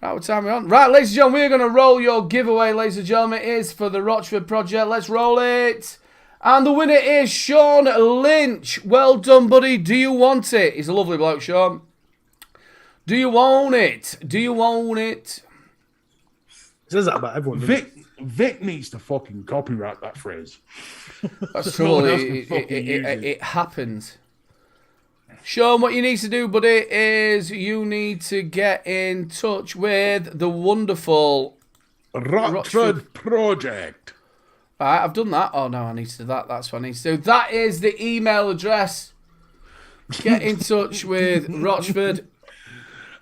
Speaker 1: Right, what time are we on? Right, ladies and gentlemen, we're going to roll your giveaway, ladies and gentlemen. It is for the Rochford project. Let's roll it. And the winner is Sean Lynch. Well done, buddy. Do you want it? He's a lovely bloke, Sean. Do you want it? Do you want it?
Speaker 3: It says that about everyone.
Speaker 2: Vic needs to fucking copyright that phrase.
Speaker 1: That's true. It happens. Sean, what you need to do, buddy, is you need to get in touch with the wonderful
Speaker 2: Rochford Project.
Speaker 1: All right, I've done that. Oh, no, I need to do that. That's what I need to do. That is the email address. Get in touch with Rochford.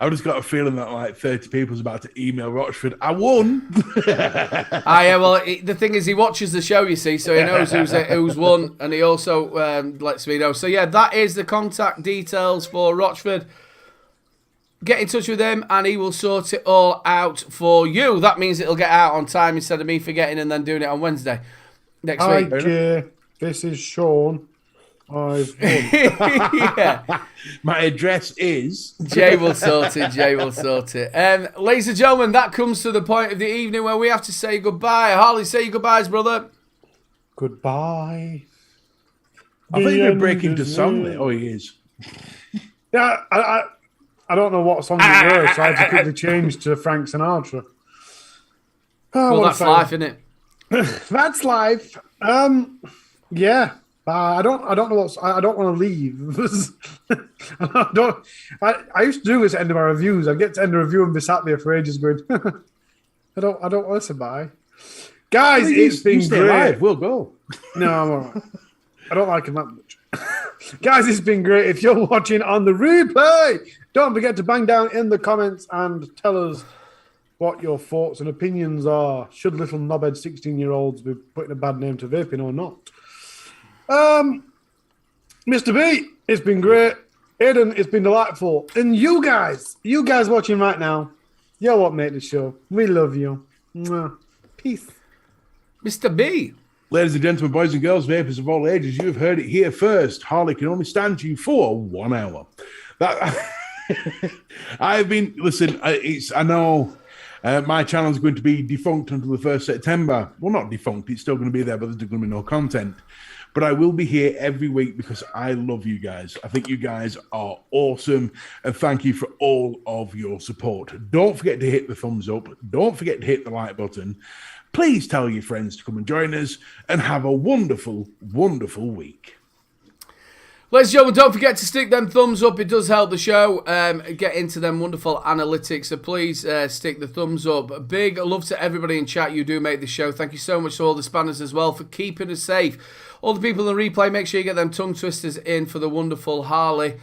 Speaker 2: I've just got a feeling that like 30 people's about to email Rochford. I won.
Speaker 1: The thing is, he watches the show, you see, so he knows who's won, and he also lets me know. So, yeah, that is the contact details for Rochford. Get in touch with him, and he will sort it all out for you. That means it'll get out on time instead of me forgetting and then doing it on Wednesday next week.
Speaker 3: Hi, this is Sean. I've won.
Speaker 1: Yeah.
Speaker 2: My address is...
Speaker 1: Jay will sort it. Ladies and gentlemen, that comes to the point of the evening where we have to say goodbye. Harley, say your goodbyes, brother.
Speaker 3: Goodbye.
Speaker 2: I think you're breaking into song there. Oh, he is.
Speaker 3: Yeah, I don't know what songs it were, so I had to quickly change to Frank Sinatra.
Speaker 1: Well, that's life, isn't it?
Speaker 3: That's life. Yeah. I don't know what's. I don't want to leave. I used to do this at the end of my reviews. I'd get to end a review and be sat there for ages going. I don't want to say bye. Guys, it's been
Speaker 2: stay
Speaker 3: great.
Speaker 2: alive, we'll go.
Speaker 3: No, I'm all right. I don't like him that much. Guys, it's been great. If you're watching on the replay, don't forget to bang down in the comments and tell us what your thoughts and opinions are. Should little knobhead 16-year-olds be putting a bad name to vaping or not? Mr. B, it's been great. Aiden, it's been delightful. And you guys watching right now, you're what made the show. We love you. Mwah. Peace.
Speaker 1: Mr. B.
Speaker 2: Ladies and gentlemen, boys and girls, vapors of all ages, you have heard it here first. Harley can only stand you for 1 hour. That I've been, listen, I know my channel is going to be defunct until the 1st September. Well, not defunct, it's still going to be there, but there's going to be no content. But I will be here every week because I love you guys. I think you guys are awesome. And thank you for all of your support. Don't forget to hit the thumbs up. Don't forget to hit the like button. Please tell your friends to come and join us and have a wonderful, wonderful week.
Speaker 1: Ladies and gentlemen, don't forget to stick them thumbs up. It does help the show get into them wonderful analytics. So please stick the thumbs up. Big love to everybody in chat. You do make the show. Thank you so much to all the spanners as well for keeping us safe. All the people in the replay, make sure you get them tongue twisters in for the wonderful Harley.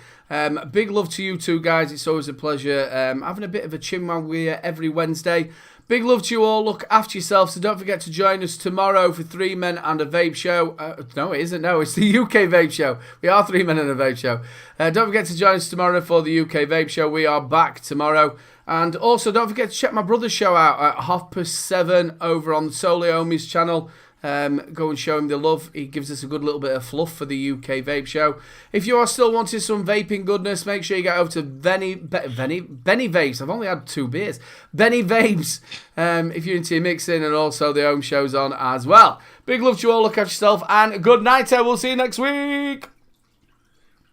Speaker 1: Big love to you two guys. It's always a pleasure having a bit of a chinwag with you every Wednesday. Big love to you all. Look after yourselves. So don't forget to join us tomorrow for 3 Men and a Vape Show. No, it isn't. No, it's the UK Vape Show. We are 3 Men and a Vape Show. Don't forget to join us tomorrow for the UK Vape Show. We are back tomorrow. And also don't forget to check my brother's show out at 7:30 over on Soliomi's channel. Go and show him the love. He gives us a good little bit of fluff for the UK Vape Show. If you are still wanting some vaping goodness, make sure you get over to Benny Vapes. I've only had 2 beers. Benny Vapes. If you're into your mixing, and also the home show's on as well. Big love to you all. Look after yourself and good night. We'll see you next week.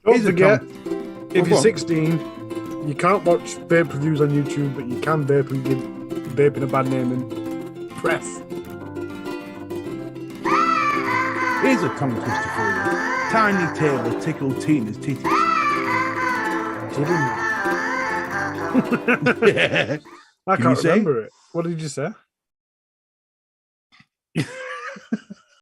Speaker 3: Don't forget, if you're 16, you can't watch vape reviews on YouTube, but you can vape and give vaping a bad name and press.
Speaker 2: Here's a tongue twister for you. Tiny Taylor tickled Tina's titties.
Speaker 3: I can't remember it. What did you say?